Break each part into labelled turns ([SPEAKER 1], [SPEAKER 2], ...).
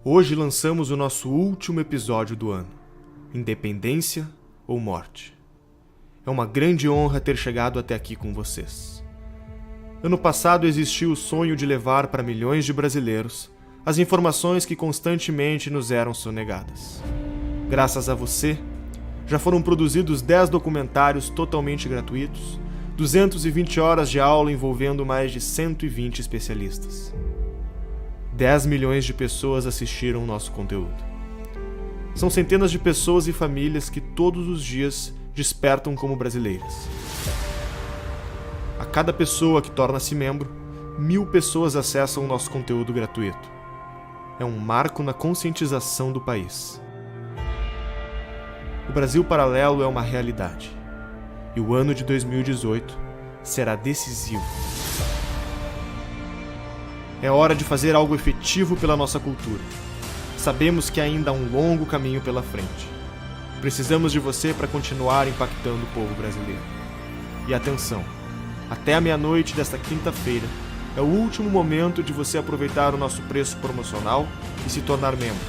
[SPEAKER 1] Hoje lançamos o nosso último episódio do ano, Independência ou Morte. É uma grande honra ter chegado até aqui com vocês. Ano passado existiu o sonho de levar para milhões de brasileiros as informações que constantemente nos eram sonegadas. Graças a você, já foram produzidos 10 documentários totalmente gratuitos, 220 horas de aula envolvendo mais de 120 especialistas. 10 milhões de pessoas assistiram nosso conteúdo. São centenas de pessoas e famílias que todos os dias despertam como brasileiras. A cada pessoa que torna-se membro, 1000 pessoas acessam o nosso conteúdo gratuito. É um marco na conscientização do país. O Brasil Paralelo é uma realidade. E o ano de 2018 será decisivo. É hora de fazer algo efetivo pela nossa cultura. Sabemos que ainda há um longo caminho pela frente. Precisamos de você para continuar impactando o povo brasileiro. E atenção, até a meia-noite desta quinta-feira é o último momento de você aproveitar o nosso preço promocional e se tornar membro.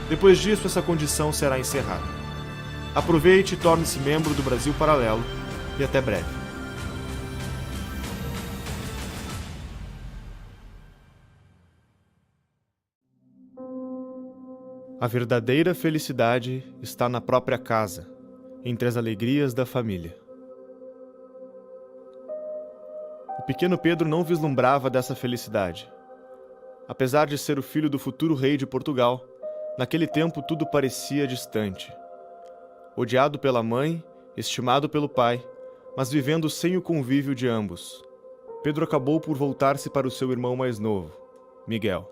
[SPEAKER 1] Depois disso, essa condição será encerrada. Aproveite e torne-se membro do Brasil Paralelo e até breve. A verdadeira felicidade está na própria casa, entre as alegrias da família. O pequeno Pedro não vislumbrava dessa felicidade. Apesar de ser o filho do futuro rei de Portugal, naquele tempo tudo parecia distante. Odiado pela mãe, estimado pelo pai, mas vivendo sem o convívio de ambos, Pedro acabou por voltar-se para o seu irmão mais novo, Miguel.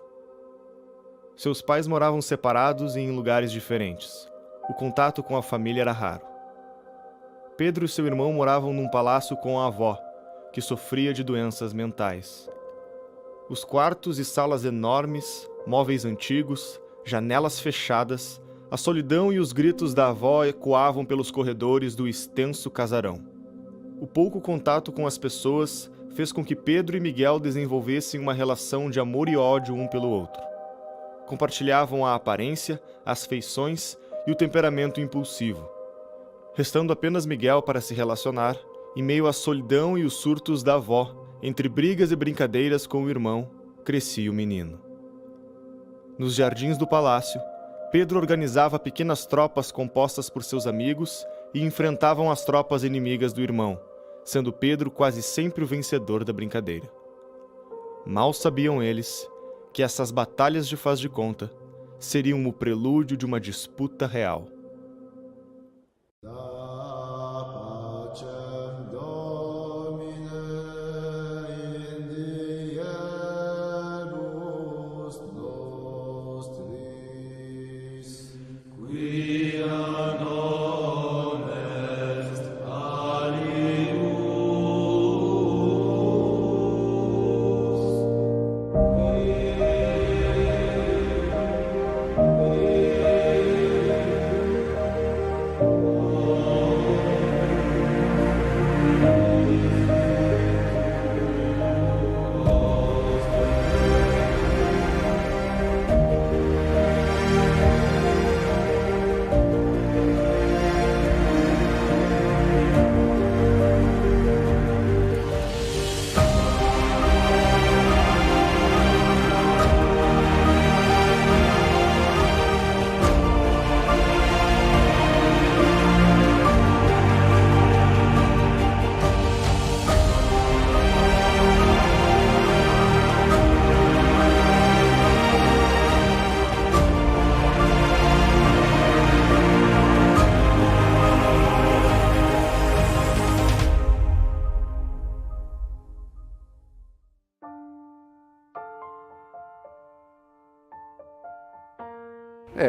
[SPEAKER 1] Seus pais moravam separados e em lugares diferentes. O contato com a família era raro. Pedro e seu irmão moravam num palácio com a avó, que sofria de doenças mentais. Os quartos e salas enormes, móveis antigos, janelas fechadas, a solidão e os gritos da avó ecoavam pelos corredores do extenso casarão. O pouco contato com as pessoas fez com que Pedro e Miguel desenvolvessem uma relação de amor e ódio um pelo outro. Compartilhavam a aparência, as feições e o temperamento impulsivo. Restando apenas Miguel para se relacionar, em meio à solidão e os surtos da avó, entre brigas e brincadeiras com o irmão, crescia o menino. Nos jardins do palácio, Pedro organizava pequenas tropas compostas por seus amigos e enfrentavam as tropas inimigas do irmão, sendo Pedro quase sempre o vencedor da brincadeira. Mal sabiam eles que essas batalhas de faz de conta seriam o prelúdio de uma disputa real.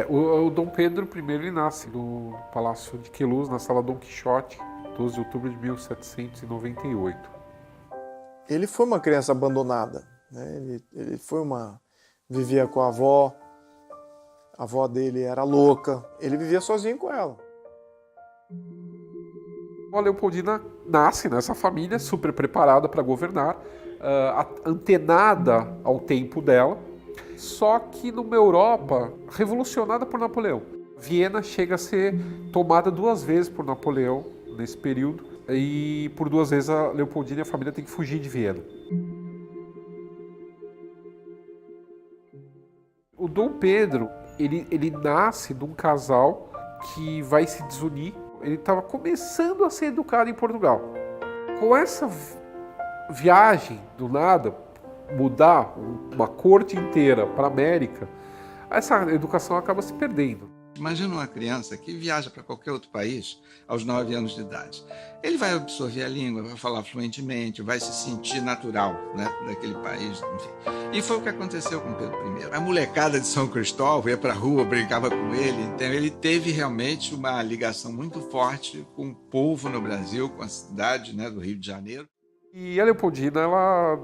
[SPEAKER 2] O Dom Pedro I ele nasce no Palácio de Queluz, na Sala Dom Quixote, 12 de outubro de 1798.
[SPEAKER 3] Ele foi uma criança abandonada, né? Ele vivia com a avó dele era louca, ele vivia sozinho com ela.
[SPEAKER 2] A Leopoldina nasce nessa família super preparada para governar, antenada ao tempo dela, Só que numa Europa revolucionada por Napoleão. Viena chega a ser tomada 2 vezes por Napoleão nesse período, e por 2 vezes a Leopoldina e a família tem que fugir de Viena. O Dom Pedro, ele nasce de um casal que vai se desunir. Ele estava começando a ser educado em Portugal. Com essa viagem, do nada, mudar uma corte inteira para a América, essa educação acaba se perdendo.
[SPEAKER 4] Imagina uma criança que viaja para qualquer outro país aos 9 anos de idade. Ele vai absorver a língua, vai falar fluentemente, vai se sentir natural, né, daquele país, enfim. E foi o que aconteceu com Pedro I. A molecada de São Cristóvão ia para a rua, brincava com ele, então ele teve realmente uma ligação muito forte com o povo no Brasil, com a cidade, né, do Rio de Janeiro.
[SPEAKER 2] E a Leopoldina, ela,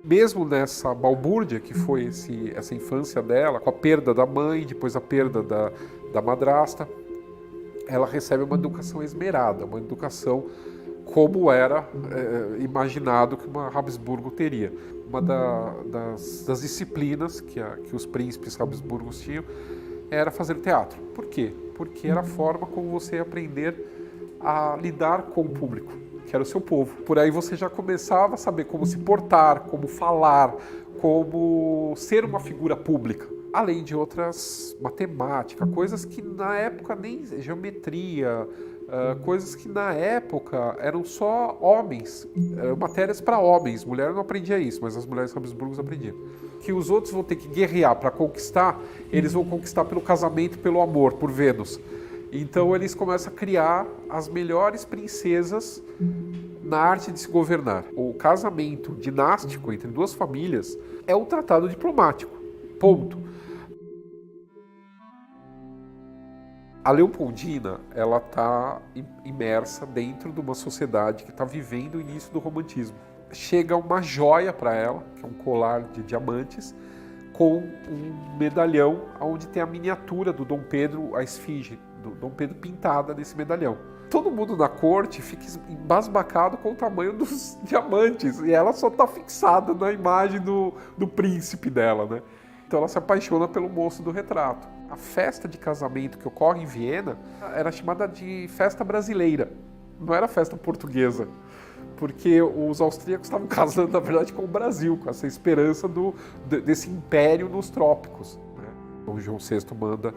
[SPEAKER 2] mesmo nessa balbúrdia que foi essa infância dela, com a perda da mãe, depois a perda da madrasta, ela recebe uma educação esmerada, uma educação como era imaginado que uma Habsburgo teria. Uma das disciplinas que os príncipes habsburgos tinham era fazer teatro. Por quê? Porque era a forma como você ia aprender a lidar com o público, que era o seu povo. Por aí você já começava a saber como se portar, como falar, como ser uma figura pública. Além de outras matemática, coisas que na época nem geometria, coisas que na época eram só homens, matérias para homens. Mulher não aprendia isso, mas as mulheres habsburgas aprendiam. Que os outros vão ter que guerrear para conquistar, eles vão conquistar pelo casamento, pelo amor, por Vênus. Então eles começam a criar as melhores princesas na arte de se governar. O casamento dinástico entre 2 famílias é um tratado diplomático. Ponto. A Leopoldina, ela está imersa dentro de uma sociedade que está vivendo o início do romantismo. Chega uma joia para ela, que é um colar de diamantes, com um medalhão onde tem a miniatura do Dom Pedro, a esfinge do Dom Pedro pintada nesse medalhão. Todo mundo na corte fica embasbacado com o tamanho dos diamantes, e ela só está fixada na imagem do príncipe dela, né? Então ela se apaixona pelo moço do retrato. A festa de casamento que ocorre em Viena era chamada de festa brasileira, não era festa portuguesa, porque os austríacos estavam casando, na verdade, com o Brasil, com essa esperança desse império nos trópicos, né? Então João VI manda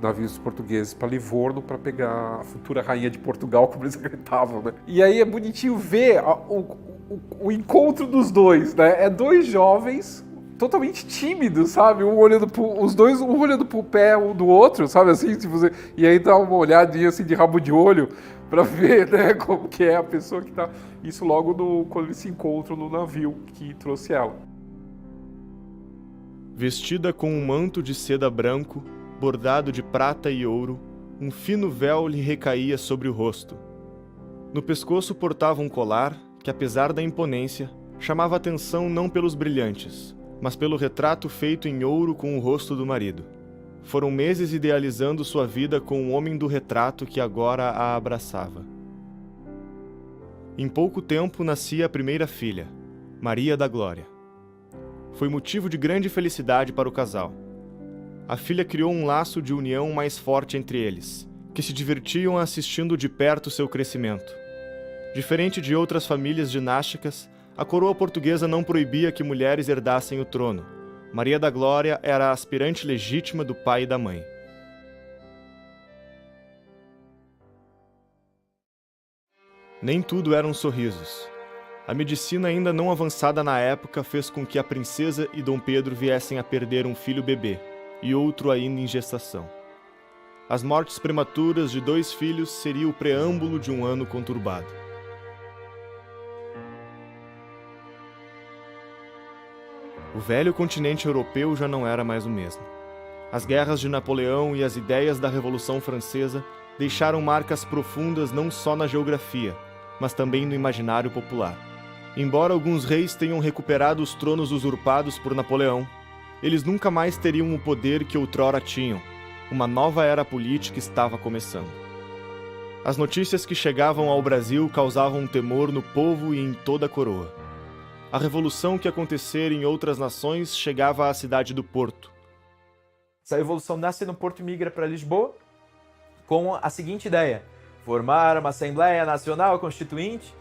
[SPEAKER 2] navios portugueses para Livorno para pegar a futura rainha de Portugal, como eles acreditavam, né? E aí é bonitinho ver o encontro dos dois, né? É 2 jovens totalmente tímidos, sabe? Os dois, um olhando pro pé um do outro, sabe? Assim, tipo, e aí dá uma olhadinha assim de rabo de olho para ver, né, como que é a pessoa que tá. Isso logo quando eles se encontram no navio que trouxe ela.
[SPEAKER 1] Vestida com um manto de seda branco, bordado de prata e ouro, um fino véu lhe recaía sobre o rosto. No pescoço portava um colar que, apesar da imponência, chamava atenção não pelos brilhantes, mas pelo retrato feito em ouro com o rosto do marido. Foram meses idealizando sua vida com o homem do retrato que agora a abraçava. Em pouco tempo nascia a primeira filha, Maria da Glória. Foi motivo de grande felicidade para o casal. A filha criou um laço de união mais forte entre eles, que se divertiam assistindo de perto seu crescimento. Diferente de outras famílias dinásticas, a coroa portuguesa não proibia que mulheres herdassem o trono. Maria da Glória era a aspirante legítima do pai e da mãe. Nem tudo eram sorrisos. A medicina ainda não avançada na época fez com que a princesa e Dom Pedro viessem a perder um filho bebê, e outro ainda em gestação. As mortes prematuras de 2 filhos seria o preâmbulo de um ano conturbado. O velho continente europeu já não era mais o mesmo. As guerras de Napoleão e as ideias da Revolução Francesa deixaram marcas profundas não só na geografia, mas também no imaginário popular. Embora alguns reis tenham recuperado os tronos usurpados por Napoleão, eles nunca mais teriam o poder que outrora tinham. Uma nova era política estava começando. As notícias que chegavam ao Brasil causavam temor no povo e em toda a coroa. a revolução que acontecera em outras nações chegava à cidade do Porto.
[SPEAKER 5] Essa revolução nasce no Porto e migra para Lisboa com a seguinte ideia: formar uma Assembleia Nacional Constituinte,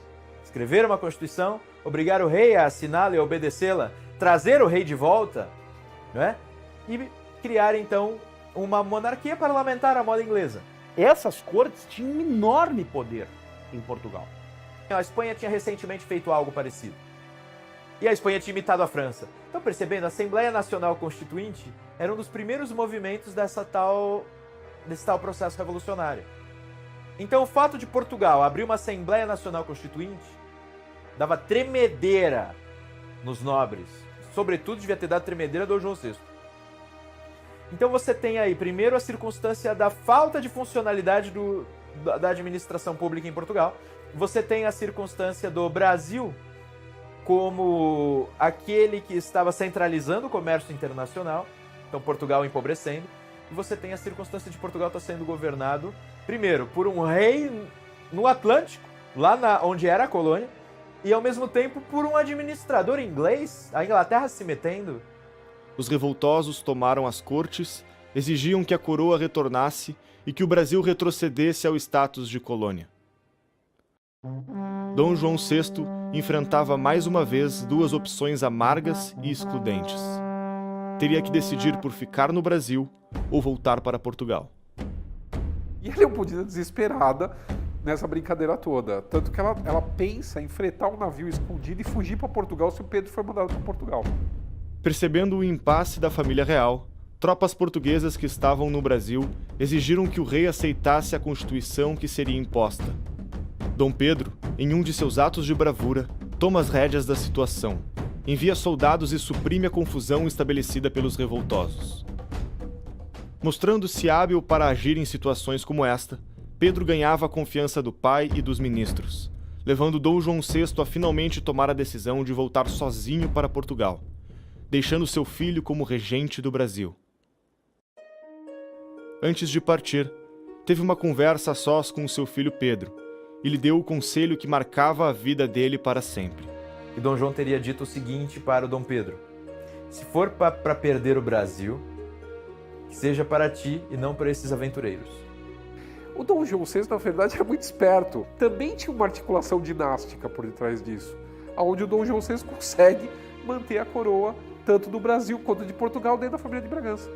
[SPEAKER 5] escrever uma Constituição, obrigar o rei a assiná-la e a obedecê-la, trazer o rei de volta, né? E criar então uma monarquia parlamentar à moda inglesa.
[SPEAKER 6] Essas cortes tinham um enorme poder em Portugal.
[SPEAKER 5] A Espanha tinha recentemente feito algo parecido. E a Espanha tinha imitado a França. Então, percebendo, a Assembleia Nacional Constituinte era um dos primeiros movimentos desse tal processo revolucionário. Então, o fato de Portugal abrir uma Assembleia Nacional Constituinte dava tremedeira nos nobres. Sobretudo, devia ter dado tremedeira do Dom João VI. Então, você tem aí, primeiro, a circunstância da falta de funcionalidade da administração pública em Portugal. Você tem a circunstância do Brasil como aquele que estava centralizando o comércio internacional, então Portugal empobrecendo, e você tem a circunstância de Portugal estar sendo governado, primeiro, por um rei no Atlântico, lá onde era a colônia, e ao mesmo tempo por um administrador inglês, a Inglaterra se metendo.
[SPEAKER 1] Os revoltosos tomaram as cortes, exigiam que a coroa retornasse e que o Brasil retrocedesse ao status de colônia. Dom João VI enfrentava mais uma vez duas opções amargas e excludentes. Teria que decidir por ficar no Brasil ou voltar para Portugal.
[SPEAKER 2] E a Leopoldina desesperada nessa brincadeira toda. Tanto que ela pensa em fretar um navio escondido e fugir para Portugal se o Pedro for mandado para Portugal.
[SPEAKER 1] Percebendo o impasse da família real, tropas portuguesas que estavam no Brasil exigiram que o rei aceitasse a Constituição que seria imposta. Dom Pedro, em um de seus atos de bravura, toma as rédeas da situação, envia soldados e suprime a confusão estabelecida pelos revoltosos. Mostrando-se hábil para agir em situações como esta, Pedro ganhava a confiança do pai e dos ministros, levando Dom João VI a finalmente tomar a decisão de voltar sozinho para Portugal, deixando seu filho como regente do Brasil. Antes de partir, teve uma conversa a sós com seu filho Pedro, e lhe deu o conselho que marcava a vida dele para sempre.
[SPEAKER 5] E Dom João teria dito o seguinte para o Dom Pedro: se for para perder o Brasil, que seja para ti e não para esses aventureiros.
[SPEAKER 2] O Dom João VI, na verdade, era muito esperto. Também tinha uma articulação dinástica por detrás disso, onde o Dom João VI consegue manter a coroa tanto do Brasil quanto de Portugal dentro da família de Bragança.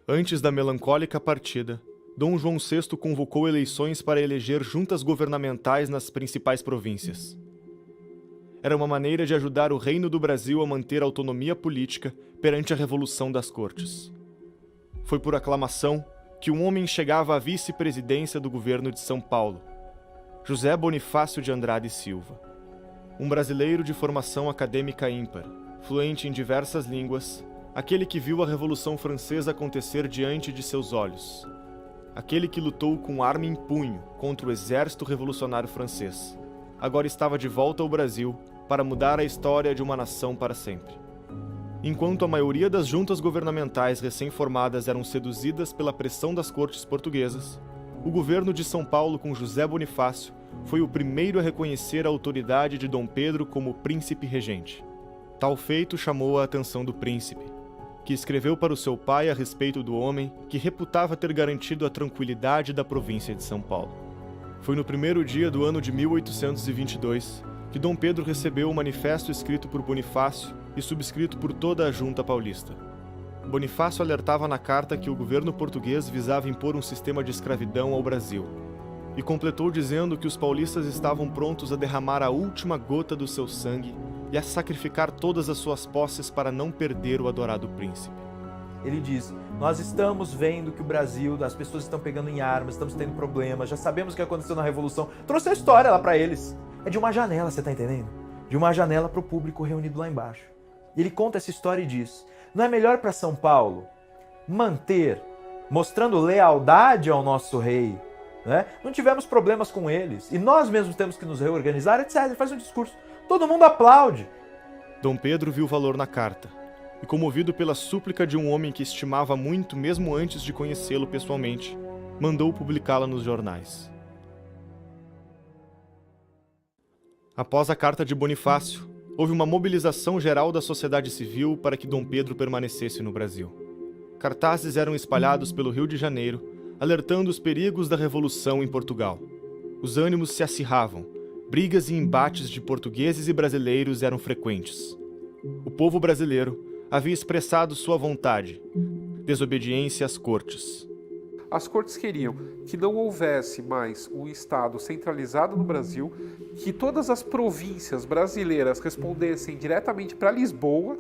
[SPEAKER 1] Antes da melancólica partida, Dom João VI convocou eleições para eleger juntas governamentais nas principais províncias. Era uma maneira de ajudar o Reino do Brasil a manter a autonomia política perante a Revolução das Cortes. Foi por aclamação que um homem chegava à vice-presidência do governo de São Paulo, José Bonifácio de Andrade Silva. Um brasileiro de formação acadêmica ímpar, fluente em diversas línguas, aquele que viu a Revolução Francesa acontecer diante de seus olhos. Aquele que lutou com arma em punho contra o exército revolucionário francês, agora estava de volta ao Brasil para mudar a história de uma nação para sempre. Enquanto a maioria das juntas governamentais recém-formadas eram seduzidas pela pressão das cortes portuguesas, o governo de São Paulo com José Bonifácio foi o primeiro a reconhecer a autoridade de Dom Pedro como príncipe regente. Tal feito chamou a atenção do príncipe, que escreveu para o seu pai a respeito do homem que reputava ter garantido a tranquilidade da província de São Paulo. Foi no primeiro dia do ano de 1822 que Dom Pedro recebeu o manifesto escrito por Bonifácio e subscrito por toda a junta paulista. Bonifácio alertava na carta que o governo português visava impor um sistema de escravidão ao Brasil, e completou dizendo que os paulistas estavam prontos a derramar a última gota do seu sangue e a sacrificar todas as suas posses para não perder o adorado príncipe.
[SPEAKER 5] Ele diz: nós estamos vendo que o Brasil, as pessoas estão pegando em armas, estamos tendo problemas, já sabemos o que aconteceu na Revolução. Trouxe a história lá para eles. É de uma janela, você tá entendendo? De uma janela para o público reunido lá embaixo. E ele conta essa história e diz: não é melhor para São Paulo manter, mostrando lealdade ao nosso rei, né? Não tivemos problemas com eles, e nós mesmos temos que nos reorganizar, etc. Ele faz um discurso. Todo mundo aplaude.
[SPEAKER 1] Dom Pedro viu valor na carta, e comovido pela súplica de um homem que estimava muito mesmo antes de conhecê-lo pessoalmente, mandou publicá-la nos jornais. Após a carta de Bonifácio, houve uma mobilização geral da sociedade civil para que Dom Pedro permanecesse no Brasil. Cartazes eram espalhados pelo Rio de Janeiro, alertando os perigos da Revolução em Portugal. Os ânimos se acirravam, brigas e embates de portugueses e brasileiros eram frequentes. O povo brasileiro havia expressado sua vontade, desobediência às cortes.
[SPEAKER 2] As cortes queriam que não houvesse mais um Estado centralizado no Brasil, que todas as províncias brasileiras respondessem diretamente para Lisboa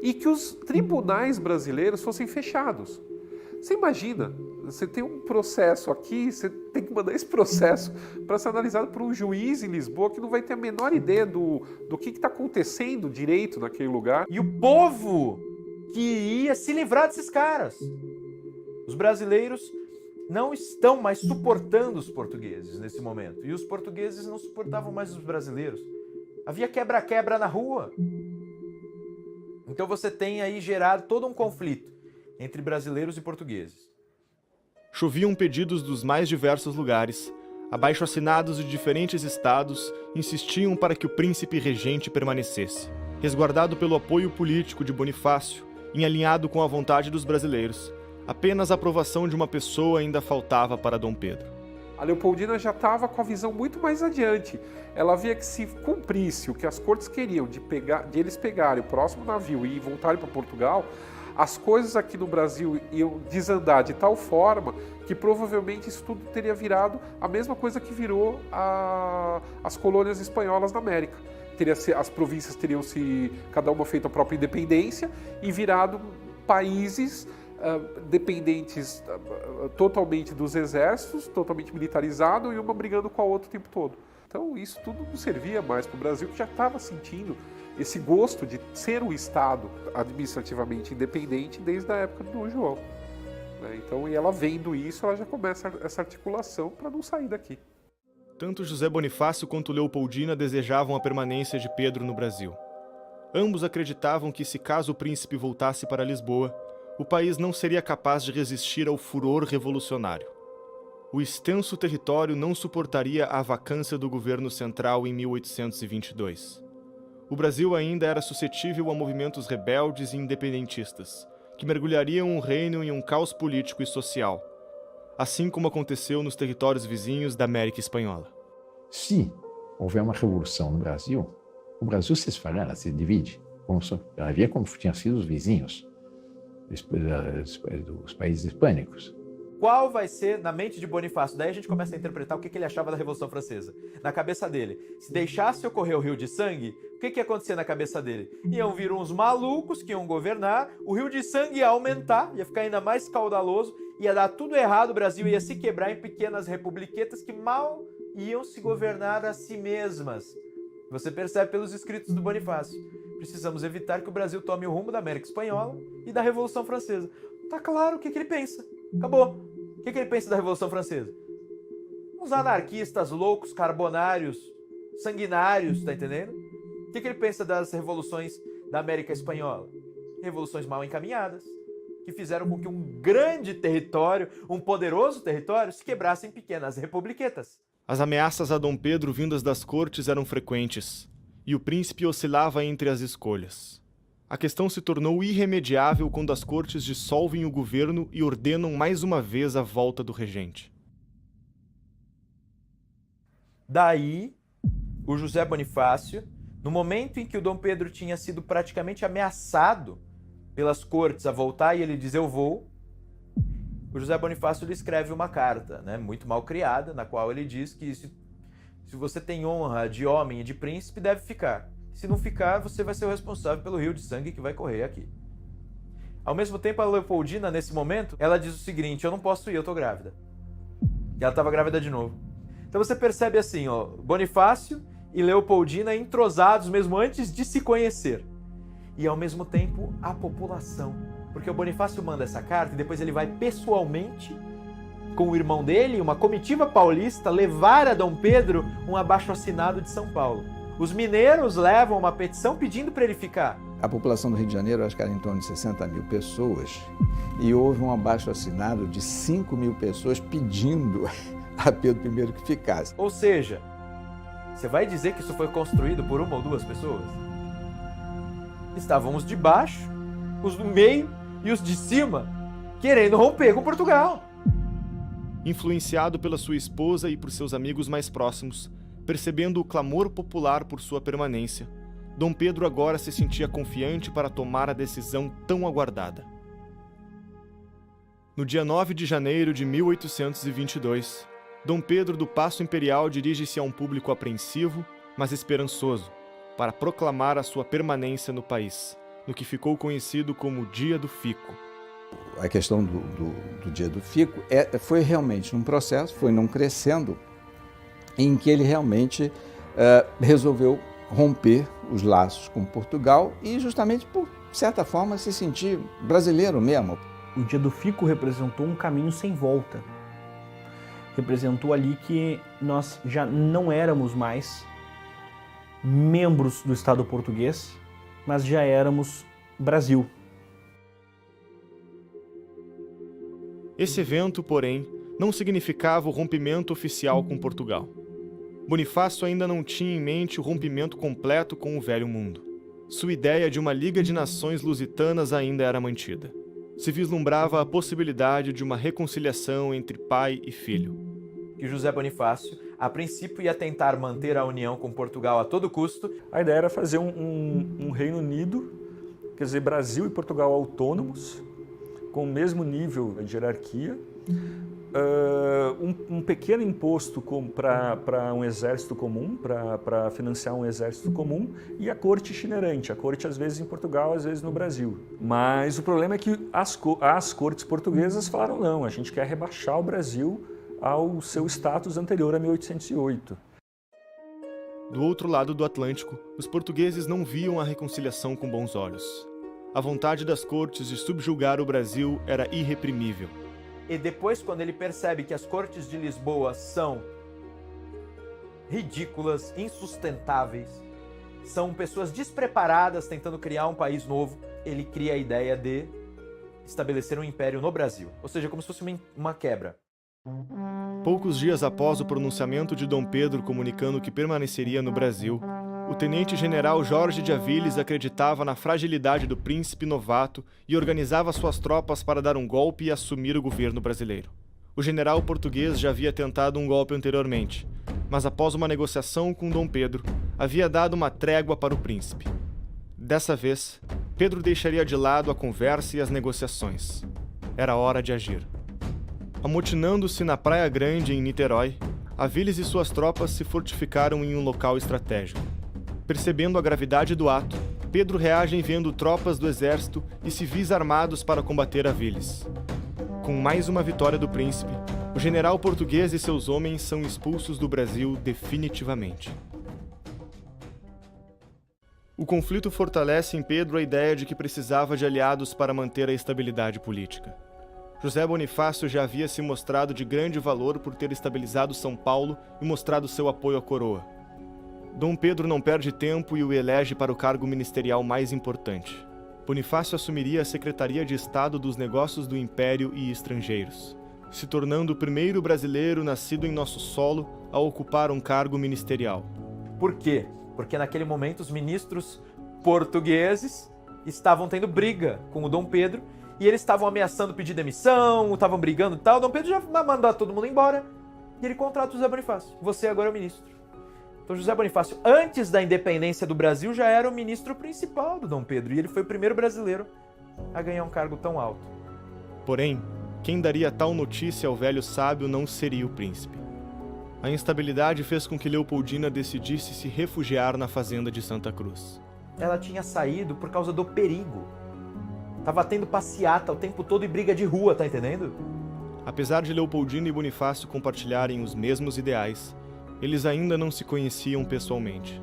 [SPEAKER 2] e que os tribunais brasileiros fossem fechados. Você imagina, você tem um processo aqui, você tem que mandar esse processo para ser analisado por um juiz em Lisboa que não vai ter a menor ideia do que está acontecendo direito naquele lugar.
[SPEAKER 5] E o povo que ia se livrar desses caras. Os brasileiros não estão mais suportando os portugueses nesse momento. E os portugueses não suportavam mais os brasileiros. Havia quebra-quebra na rua. Então você tem aí gerado todo um conflito entre brasileiros e portugueses.
[SPEAKER 1] Choviam pedidos dos mais diversos lugares. Abaixo-assinados de diferentes estados insistiam para que o príncipe regente permanecesse. Resguardado pelo apoio político de Bonifácio, em alinhado com a vontade dos brasileiros, apenas a aprovação de uma pessoa ainda faltava para Dom Pedro.
[SPEAKER 2] A Leopoldina já estava com a visão muito mais adiante. Ela via que se cumprisse o que as cortes queriam de eles pegarem o próximo navio e voltarem para Portugal, as coisas aqui no Brasil iam desandar de tal forma que provavelmente isso tudo teria virado a mesma coisa que virou as colônias espanholas na América. As províncias teriam cada uma feito a própria independência e virado países dependentes totalmente dos exércitos, totalmente militarizados, e uma brigando com a outra o tempo todo. Então isso tudo não servia mais para o Brasil, que já estava sentindo esse gosto de ser um Estado administrativamente independente desde a época do Dom João. Então, e ela vendo isso, ela já começa essa articulação para não sair daqui.
[SPEAKER 1] Tanto José Bonifácio quanto Leopoldina desejavam a permanência de Pedro no Brasil. Ambos acreditavam que, se caso o príncipe voltasse para Lisboa, o país não seria capaz de resistir ao furor revolucionário. O extenso território não suportaria a vacância do governo central em 1822. O Brasil ainda era suscetível a movimentos rebeldes e independentistas, que mergulhariam o reino em um caos político e social, assim como aconteceu nos territórios vizinhos da América Espanhola.
[SPEAKER 7] Se houver uma revolução no Brasil, o Brasil se esfarela, se divide, para ver como tinham sido os vizinhos dos países hispânicos.
[SPEAKER 5] Qual vai ser, na mente de Bonifácio? Daí a gente começa a interpretar o que ele achava da Revolução Francesa. Na cabeça dele, se deixasse ocorrer o rio de sangue, o que ia acontecer na cabeça dele? Iam vir uns malucos que iam governar, o rio de sangue ia aumentar, ia ficar ainda mais caudaloso, ia dar tudo errado, o Brasil ia se quebrar em pequenas republiquetas que mal iam se governar a si mesmas. Você percebe pelos escritos do Bonifácio. Precisamos evitar que o Brasil tome o rumo da América Espanhola e da Revolução Francesa. Tá claro o que ele pensa. Acabou. O que ele pensa da Revolução Francesa? Uns anarquistas loucos, carbonários, sanguinários, tá entendendo? O que ele pensa das revoluções da América Espanhola? Revoluções mal encaminhadas, que fizeram com que um grande território, um poderoso território, se quebrasse em pequenas republiquetas.
[SPEAKER 1] As ameaças a Dom Pedro vindas das cortes eram frequentes, e o príncipe oscilava entre as escolhas. A questão se tornou irremediável quando as cortes dissolvem o governo e ordenam mais uma vez a volta do regente.
[SPEAKER 5] Daí, o José Bonifácio, no momento em que o Dom Pedro tinha sido praticamente ameaçado pelas cortes a voltar e ele diz eu vou, o José Bonifácio lhe escreve uma carta, muito mal criada, na qual ele diz que se você tem honra de homem e de príncipe, deve ficar. Se não ficar, você vai ser o responsável pelo rio de sangue que vai correr aqui. Ao mesmo tempo, a Leopoldina, nesse momento, ela diz o seguinte, eu não posso ir, eu tô grávida. E ela estava grávida de novo. Então você percebe assim, Bonifácio e Leopoldina entrosados mesmo antes de se conhecer. E ao mesmo tempo, a população. Porque o Bonifácio manda essa carta e depois ele vai pessoalmente, com o irmão dele, uma comitiva paulista, levar a Dom Pedro um abaixo-assinado de São Paulo. Os mineiros levam uma petição pedindo para ele ficar.
[SPEAKER 8] A população do Rio de Janeiro, acho que era em torno de 60 mil pessoas, e houve um abaixo-assinado de 5 mil pessoas pedindo a Pedro I que ficasse.
[SPEAKER 5] Ou seja, você vai dizer que isso foi construído por uma ou duas pessoas? estavam os de baixo, os do meio e os de cima querendo romper com Portugal.
[SPEAKER 1] Influenciado pela sua esposa e por seus amigos mais próximos, percebendo o clamor popular por sua permanência, Dom Pedro agora se sentia confiante para tomar a decisão tão aguardada. No dia 9 de janeiro de 1822, Dom Pedro do Paço Imperial dirige-se a um público apreensivo, mas esperançoso, para proclamar a sua permanência no país, no que ficou conhecido como Dia do Fico.
[SPEAKER 8] A questão do Dia do Fico foi realmente um processo, foi num crescendo, em que ele realmente resolveu romper os laços com Portugal e justamente, por certa forma, se sentir brasileiro mesmo.
[SPEAKER 6] O Dia do Fico representou um caminho sem volta. Representou ali que nós já não éramos mais membros do Estado português, mas já éramos Brasil.
[SPEAKER 1] Esse evento, porém, não significava o rompimento oficial com Portugal. Bonifácio ainda não tinha em mente o rompimento completo com o Velho Mundo. Sua ideia de uma Liga de Nações Lusitanas ainda era mantida. Se vislumbrava a possibilidade de uma reconciliação entre pai e filho.
[SPEAKER 5] Que José Bonifácio, a princípio, ia tentar manter a união com Portugal a todo custo.
[SPEAKER 9] A ideia era fazer um Reino Unido, quer dizer, Brasil e Portugal autônomos, com o mesmo nível de hierarquia, um pequeno imposto para um exército comum, para financiar um exército comum, e a corte itinerante, a corte às vezes em Portugal, às vezes no Brasil. Mas o problema é que as cortes portuguesas falaram não, a gente quer rebaixar o Brasil ao seu status anterior a 1808.
[SPEAKER 1] Do outro lado do Atlântico, os portugueses não viam a reconciliação com bons olhos. A vontade das cortes de subjugar o Brasil era irreprimível.
[SPEAKER 5] E depois, quando ele percebe que as cortes de Lisboa são ridículas, insustentáveis, são pessoas despreparadas tentando criar um país novo, ele cria a ideia de estabelecer um império no Brasil. Ou seja, como se fosse uma quebra.
[SPEAKER 1] Poucos dias após o pronunciamento de Dom Pedro comunicando que permaneceria no Brasil, o tenente-general Jorge de Aviles acreditava na fragilidade do príncipe novato e organizava suas tropas para dar um golpe e assumir o governo brasileiro. O general português já havia tentado um golpe anteriormente, mas após uma negociação com Dom Pedro, havia dado uma trégua para o príncipe. Dessa vez, Pedro deixaria de lado a conversa e as negociações. Era hora de agir. Amotinando-se na Praia Grande, em Niterói, Aviles e suas tropas se fortificaram em um local estratégico. Percebendo a gravidade do ato, Pedro reage enviando tropas do exército e civis armados para combater Aviles. Com mais uma vitória do príncipe, o general português e seus homens são expulsos do Brasil definitivamente. O conflito fortalece em Pedro a ideia de que precisava de aliados para manter a estabilidade política. José Bonifácio já havia se mostrado de grande valor por ter estabilizado São Paulo e mostrado seu apoio à coroa. Dom Pedro não perde tempo e o elege para o cargo ministerial mais importante. Bonifácio assumiria a Secretaria de Estado dos Negócios do Império e Estrangeiros, se tornando o primeiro brasileiro nascido em nosso solo a ocupar um cargo ministerial.
[SPEAKER 5] Por quê? Porque naquele momento os ministros portugueses estavam tendo briga com o Dom Pedro e eles estavam ameaçando pedir demissão, estavam brigando e tal. O Dom Pedro já mandou todo mundo embora e ele contrata o José Bonifácio. Você agora é o ministro. Então José Bonifácio, antes da independência do Brasil, já era o ministro principal do Dom Pedro e ele foi o primeiro brasileiro a ganhar um cargo tão alto.
[SPEAKER 1] Porém, quem daria tal notícia ao velho sábio não seria o príncipe. A instabilidade fez com que Leopoldina decidisse se refugiar na fazenda de Santa Cruz.
[SPEAKER 5] Ela tinha saído por causa do perigo. Tava tendo passeata o tempo todo e briga de rua, tá entendendo?
[SPEAKER 1] Apesar de Leopoldina e Bonifácio compartilharem os mesmos ideais, eles ainda não se conheciam pessoalmente.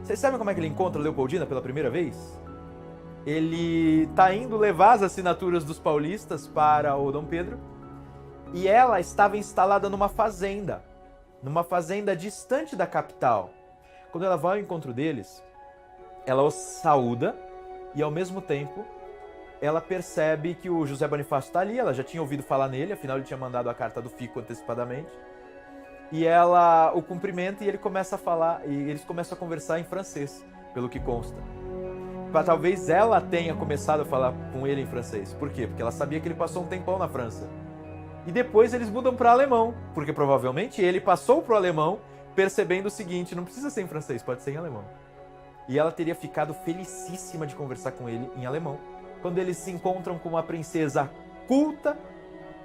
[SPEAKER 5] Vocês sabem como é que ele encontra Leopoldina pela primeira vez? Ele tá indo levar as assinaturas dos paulistas para o Dom Pedro e ela estava instalada numa fazenda distante da capital. Quando ela vai ao encontro deles, ela os saúda e ao mesmo tempo ela percebe que o José Bonifácio está ali, ela já tinha ouvido falar nele, afinal ele tinha mandado a carta do Fico antecipadamente. E ela o cumprimenta e ele começa a falar, e eles começam a conversar em francês, pelo que consta. talvez ela tenha começado a falar com ele em francês. Por quê? Porque ela sabia que ele passou um tempão na França. E depois eles mudam para alemão, porque provavelmente ele passou para o alemão percebendo o seguinte, não precisa ser em francês, pode ser em alemão. E ela teria ficado felicíssima de conversar com ele em alemão. Quando eles se encontram com uma princesa culta,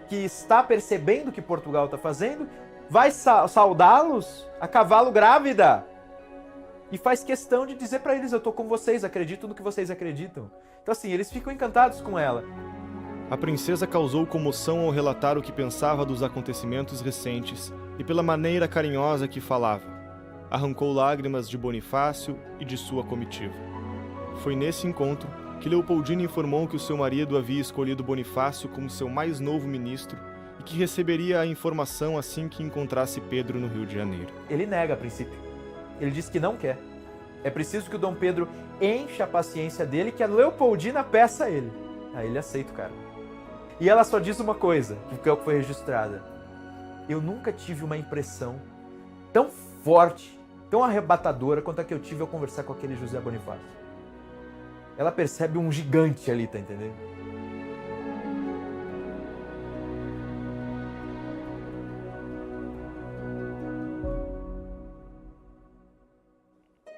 [SPEAKER 5] que está percebendo o que Portugal está fazendo, vai saudá-los a cavalo grávida. E faz questão de dizer para eles, eu tô com vocês, acredito no que vocês acreditam. Então assim, eles ficam encantados com ela.
[SPEAKER 1] A princesa causou comoção ao relatar o que pensava dos acontecimentos recentes e pela maneira carinhosa que falava. Arrancou lágrimas de Bonifácio e de sua comitiva. Foi nesse encontro que Leopoldina informou que o seu marido havia escolhido Bonifácio como seu mais novo ministro e que receberia a informação assim que encontrasse Pedro no Rio de Janeiro.
[SPEAKER 5] Ele nega a princípio. Ele diz que não quer. É preciso que o Dom Pedro encha a paciência dele, que a Leopoldina peça a ele. Aí ele aceita o cara. E ela só diz uma coisa, que é o que foi registrada. Eu nunca tive uma impressão tão forte, tão arrebatadora quanto a que eu tive ao conversar com aquele José Bonifácio. Ela percebe um gigante ali, tá entendendo?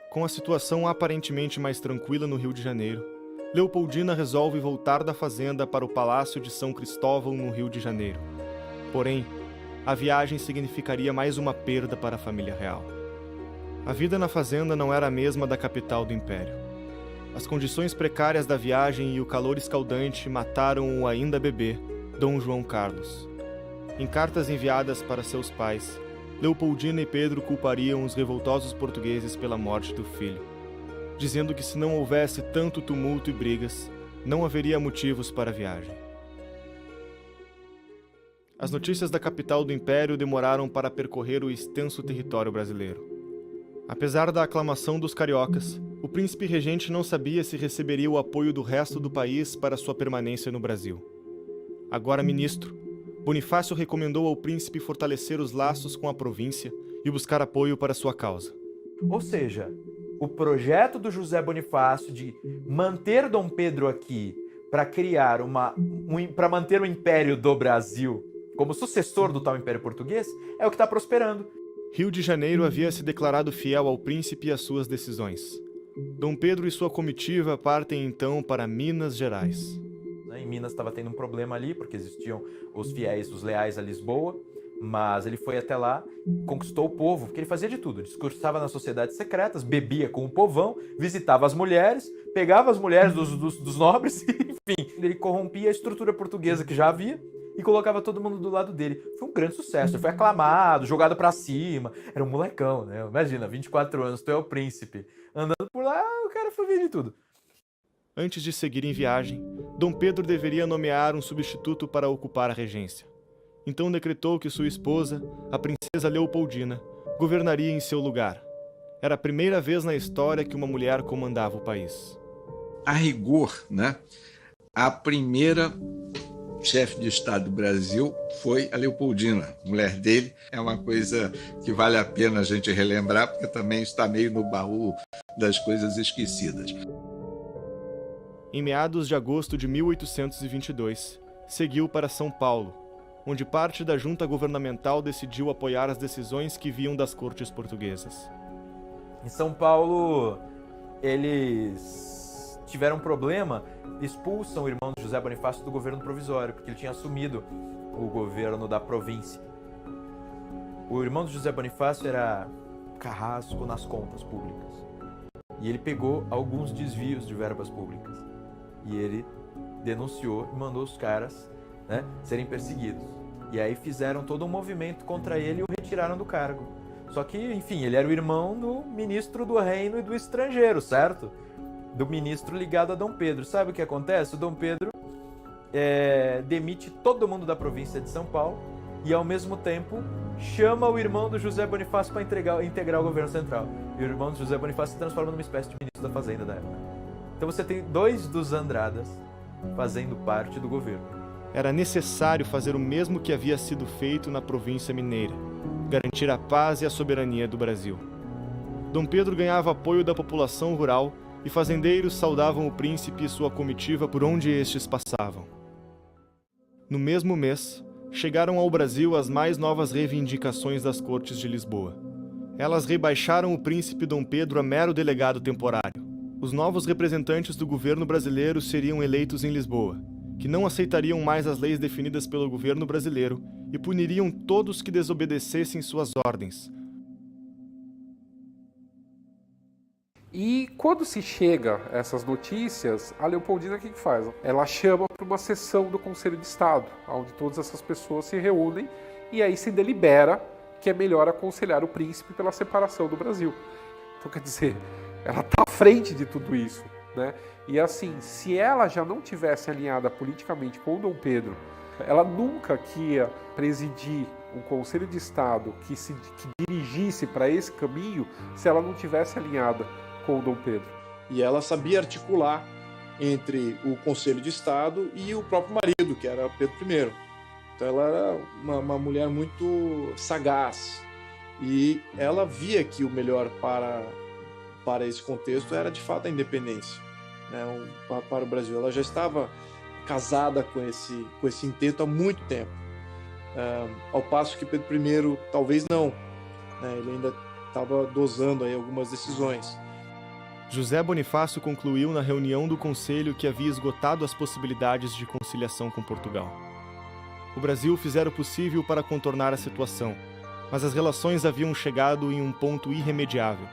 [SPEAKER 1] Com a situação aparentemente mais tranquila no Rio de Janeiro, Leopoldina resolve voltar da fazenda para o Palácio de São Cristóvão, no Rio de Janeiro. Porém, a viagem significaria mais uma perda para a família real. A vida na fazenda não era a mesma da capital do Império. As condições precárias da viagem e o calor escaldante mataram o ainda bebê, Dom João Carlos. Em cartas enviadas para seus pais, Leopoldina e Pedro culpariam os revoltosos portugueses pela morte do filho, dizendo que se não houvesse tanto tumulto e brigas, não haveria motivos para a viagem. As notícias da capital do Império demoraram para percorrer o extenso território brasileiro. Apesar da aclamação dos cariocas, o príncipe regente não sabia se receberia o apoio do resto do país para sua permanência no Brasil. Agora ministro, Bonifácio recomendou ao príncipe fortalecer os laços com a província e buscar apoio para sua causa.
[SPEAKER 5] Ou seja, o projeto do José Bonifácio de manter Dom Pedro aqui para criar para manter o Império do Brasil como sucessor do tal Império Português é o que está prosperando.
[SPEAKER 1] Rio de Janeiro havia se declarado fiel ao príncipe e às suas decisões. Dom Pedro e sua comitiva partem então para Minas Gerais.
[SPEAKER 5] Em Minas estava tendo um problema ali, porque existiam os fiéis, os leais a Lisboa, mas ele foi até lá, conquistou o povo, porque ele fazia de tudo, discursava nas sociedades secretas, bebia com o povão, visitava as mulheres, pegava as mulheres dos nobres, enfim, ele corrompia a estrutura portuguesa que já havia e colocava todo mundo do lado dele. Foi um grande sucesso, ele foi aclamado, jogado pra cima, era um molecão, né? Imagina, 24 anos, tu é o príncipe, andando por lá, o cara foi ver de tudo.
[SPEAKER 1] Antes de seguir em viagem, Dom Pedro deveria nomear um substituto para ocupar a regência. Então decretou que sua esposa, a princesa Leopoldina, governaria em seu lugar. Era a primeira vez na história que uma mulher comandava o país.
[SPEAKER 4] A rigor, né? A primeira chefe de Estado do Brasil foi a Leopoldina, mulher dele. É uma coisa que vale a pena a gente relembrar, porque também está meio no baú das coisas esquecidas.
[SPEAKER 1] Em meados de agosto de 1822, seguiu para São Paulo, onde parte da junta governamental decidiu apoiar as decisões que vinham das cortes portuguesas.
[SPEAKER 5] Em São Paulo, eles tiveram um problema, expulsam o irmão de José Bonifácio do governo provisório, porque ele tinha assumido o governo da província. O irmão de José Bonifácio era carrasco nas contas públicas. E ele pegou alguns desvios de verbas públicas. E ele denunciou e mandou os caras, né, serem perseguidos. E aí fizeram todo um movimento contra ele e o retiraram do cargo. Só que, enfim, ele era o irmão do ministro do reino e do estrangeiro, certo? Do ministro ligado a Dom Pedro. Sabe o que acontece? O Dom Pedro demite todo mundo da província de São Paulo e, ao mesmo tempo, chama o irmão do José Bonifácio para integrar o governo central. E o irmão do José Bonifácio se transforma numa espécie de ministro da Fazenda da época. Então você tem dois dos Andradas fazendo parte do governo.
[SPEAKER 1] Era necessário fazer o mesmo que havia sido feito na província mineira, garantir a paz e a soberania do Brasil. Dom Pedro ganhava apoio da população rural e fazendeiros saudavam o príncipe e sua comitiva por onde estes passavam. No mesmo mês, chegaram ao Brasil as mais novas reivindicações das Cortes de Lisboa. Elas rebaixaram o príncipe Dom Pedro a mero delegado temporário. Os novos representantes do governo brasileiro seriam eleitos em Lisboa, que não aceitariam mais as leis definidas pelo governo brasileiro e puniriam todos que desobedecessem suas ordens.
[SPEAKER 2] E quando se chega a essas notícias, a Leopoldina o que faz? Ela chama para uma sessão do Conselho de Estado, onde todas essas pessoas se reúnem e aí se delibera que é melhor aconselhar o príncipe pela separação do Brasil. Então, quer dizer, ela está à frente de tudo isso, né? E assim, se ela já não tivesse alinhada politicamente com o Dom Pedro, ela nunca que ia presidir um Conselho de Estado que dirigisse para esse caminho se ela não tivesse alinhada com o Dom Pedro.
[SPEAKER 3] E ela sabia articular entre o Conselho de Estado e o próprio marido, que era Pedro I. Então ela era uma mulher muito sagaz e ela via que o melhor para esse contexto era de fato a independência, né, para o Brasil. Ela já estava casada com esse intento há muito tempo, ao passo que Pedro I talvez não, né, ele ainda estava dosando aí algumas decisões.
[SPEAKER 1] José Bonifácio concluiu na reunião do Conselho que havia esgotado as possibilidades de conciliação com Portugal. O Brasil fizera o possível para contornar a situação, mas as relações haviam chegado em um ponto irremediável.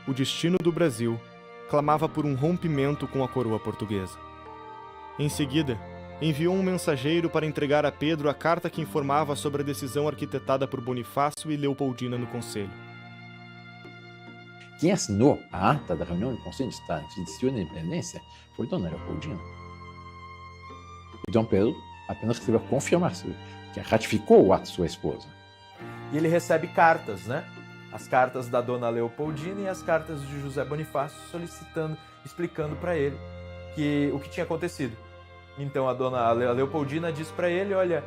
[SPEAKER 1] O destino do Brasil clamava por um rompimento com a coroa portuguesa. Em seguida, enviou um mensageiro para entregar a Pedro a carta que informava sobre a decisão arquitetada por Bonifácio e Leopoldina no Conselho.
[SPEAKER 7] Quem assinou a ata da reunião do Conselho de Estado que decidiu a independência foi Dona Leopoldina. E Dom Pedro apenas recebeu a confirmação, que ratificou o ato de sua esposa.
[SPEAKER 5] E ele recebe cartas, né? As cartas da Dona Leopoldina e as cartas de José Bonifácio solicitando, explicando para ele o que tinha acontecido. Então a Dona Leopoldina diz para ele, olha,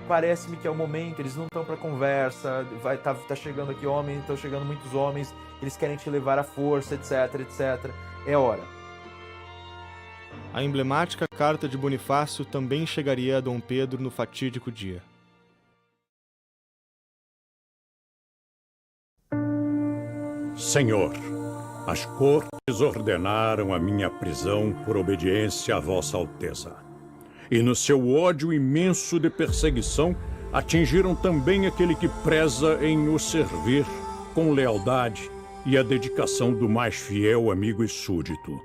[SPEAKER 5] parece-me que é o momento, eles não estão para conversa, tá chegando aqui homens, estão chegando muitos homens, eles querem te levar à força, etc, etc. É hora.
[SPEAKER 1] A emblemática carta de Bonifácio também chegaria a Dom Pedro no fatídico dia.
[SPEAKER 10] Senhor, as cortes ordenaram a minha prisão por obediência a Vossa Alteza. E no seu ódio imenso de perseguição, atingiram também aquele que preza em o servir com lealdade e a dedicação do mais fiel amigo e súdito.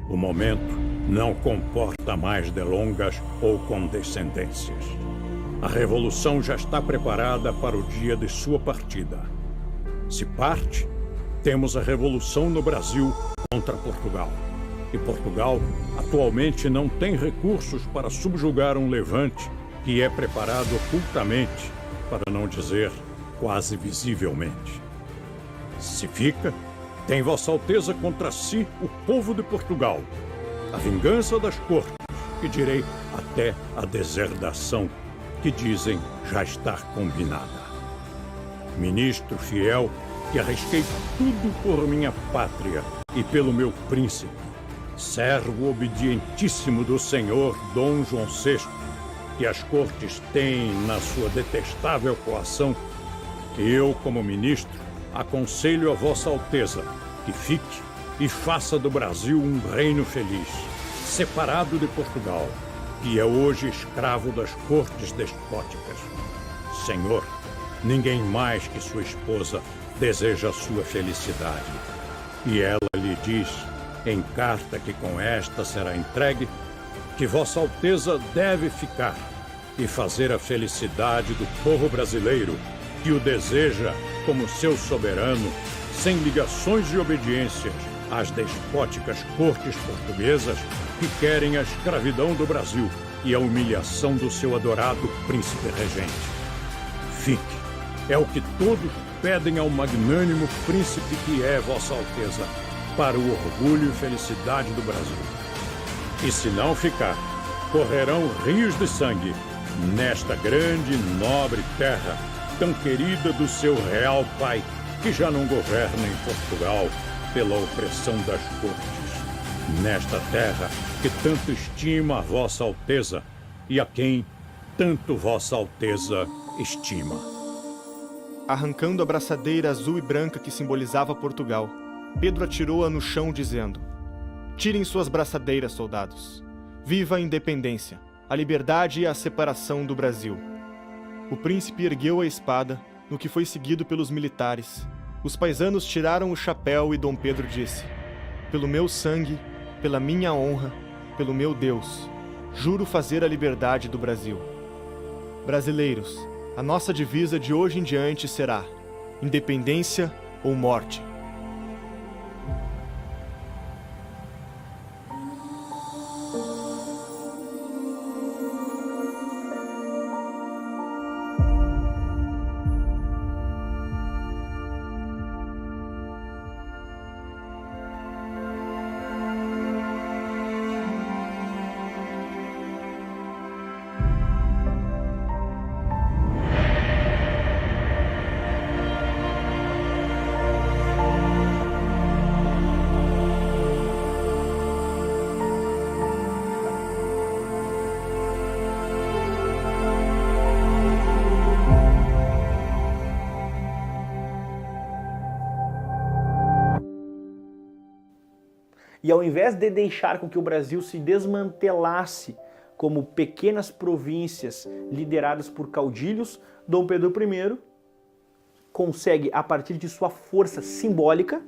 [SPEAKER 10] O momento não comporta mais delongas ou condescendências. A revolução já está preparada para o dia de sua partida. Se parte, temos a revolução no Brasil contra Portugal. E Portugal atualmente não tem recursos para subjugar um levante que é preparado ocultamente, para não dizer quase visivelmente. Se fica, tem Vossa Alteza contra si o povo de Portugal, a vingança das cortes, e direi até a deserdação, que dizem já estar combinada. Ministro fiel, que arrisquei tudo por minha pátria e pelo meu príncipe, servo obedientíssimo do senhor Dom João VI, que as cortes têm na sua detestável coação, eu, como ministro, aconselho a Vossa Alteza que fique e faça do Brasil um reino feliz, separado de Portugal, que é hoje escravo das cortes despóticas. Senhor, ninguém mais que sua esposa deseja a sua felicidade. E ela lhe diz, em carta que com esta será entregue, que Vossa Alteza deve ficar e fazer a felicidade do povo brasileiro, que o deseja como seu soberano, sem ligações e obediências às despóticas cortes portuguesas que querem a escravidão do Brasil e a humilhação do seu adorado príncipe regente. Fique, é o que todos pedem ao magnânimo príncipe que é Vossa Alteza, para o orgulho e felicidade do Brasil. E se não ficar, correrão rios de sangue nesta grande e nobre terra, tão querida do seu real pai, que já não governa em Portugal, pela opressão das cortes. Nesta terra que tanto estima a Vossa Alteza e a quem tanto Vossa Alteza estima.
[SPEAKER 1] Arrancando a braçadeira azul e branca que simbolizava Portugal, Pedro atirou-a no chão dizendo: "Tirem suas braçadeiras, soldados. Viva a independência, a liberdade e a separação do Brasil." O príncipe ergueu a espada, no que foi seguido pelos militares. Os paisanos tiraram o chapéu e Dom Pedro disse: "Pelo meu sangue, pela minha honra, pelo meu Deus, juro fazer a liberdade do Brasil." Brasileiros, a nossa divisa de hoje em diante será: independência ou morte.
[SPEAKER 6] E ao invés de deixar com que o Brasil se desmantelasse como pequenas províncias lideradas por caudilhos, Dom Pedro I consegue, a partir de sua força simbólica,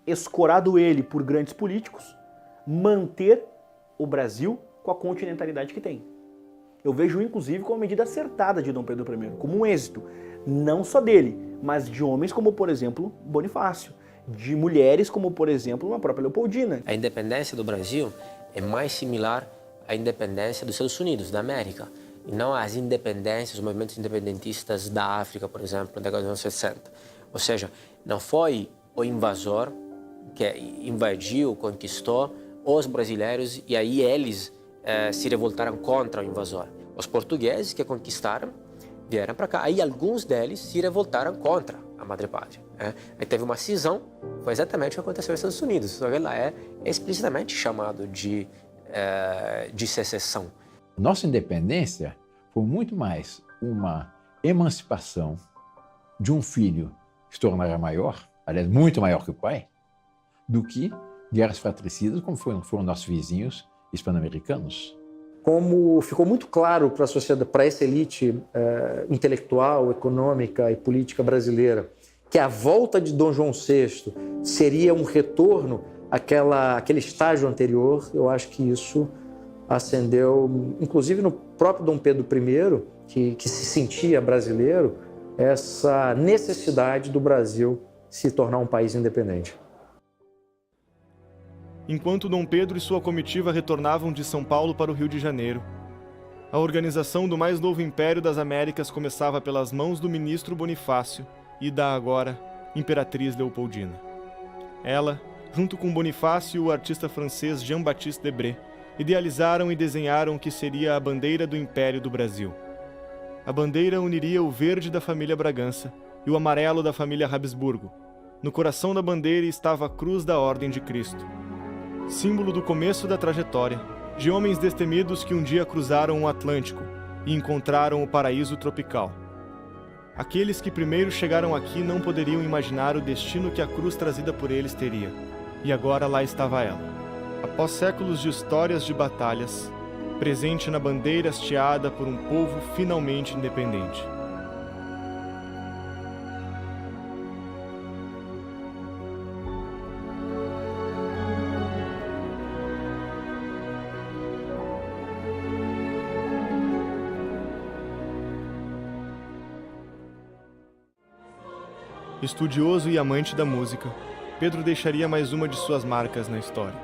[SPEAKER 6] escorado ele por grandes políticos, manter o Brasil com a continentalidade que tem. Eu vejo, inclusive, como uma medida acertada de Dom Pedro I, como um êxito, não só dele, mas de homens como, por exemplo, Bonifácio, de mulheres como, por exemplo, a própria Leopoldina.
[SPEAKER 11] A independência do Brasil é mais similar à independência dos Estados Unidos, da América, e não às independências, os movimentos independentistas da África, por exemplo, na década dos anos 60. Ou seja, não foi o invasor que invadiu, conquistou os brasileiros e aí eles se revoltaram contra o invasor. Os portugueses que conquistaram vieram para cá, aí alguns deles se revoltaram contra a Madre-Pátria. Aí teve uma cisão, foi exatamente o que aconteceu nos Estados Unidos, só que lá é explicitamente chamado de secessão.
[SPEAKER 7] Nossa independência foi muito mais uma emancipação de um filho que se tornara maior, aliás, muito maior que o pai, do que guerras fratricidas, como foram nossos vizinhos hispano-americanos.
[SPEAKER 12] Como ficou muito claro para a sociedade, para essa elite intelectual, econômica e política brasileira, que a volta de Dom João VI seria um retorno àquele estágio anterior, eu acho que isso acendeu, inclusive no próprio Dom Pedro I, que se sentia brasileiro, essa necessidade do Brasil se tornar um país independente.
[SPEAKER 1] Enquanto Dom Pedro e sua comitiva retornavam de São Paulo para o Rio de Janeiro, a organização do mais novo Império das Américas começava pelas mãos do ministro Bonifácio e da agora Imperatriz Leopoldina. Ela, junto com Bonifácio e o artista francês Jean-Baptiste Debré, idealizaram e desenharam o que seria a bandeira do Império do Brasil. A bandeira uniria o verde da família Bragança e o amarelo da família Habsburgo. No coração da bandeira estava a cruz da Ordem de Cristo, símbolo do começo da trajetória, de homens destemidos que um dia cruzaram o Atlântico e encontraram o paraíso tropical. Aqueles que primeiro chegaram aqui não poderiam imaginar o destino que a cruz trazida por eles teria, e agora lá estava ela. Após séculos de histórias de batalhas, presente na bandeira hasteada por um povo finalmente independente. Estudioso e amante da música, Pedro deixaria mais uma de suas marcas na história,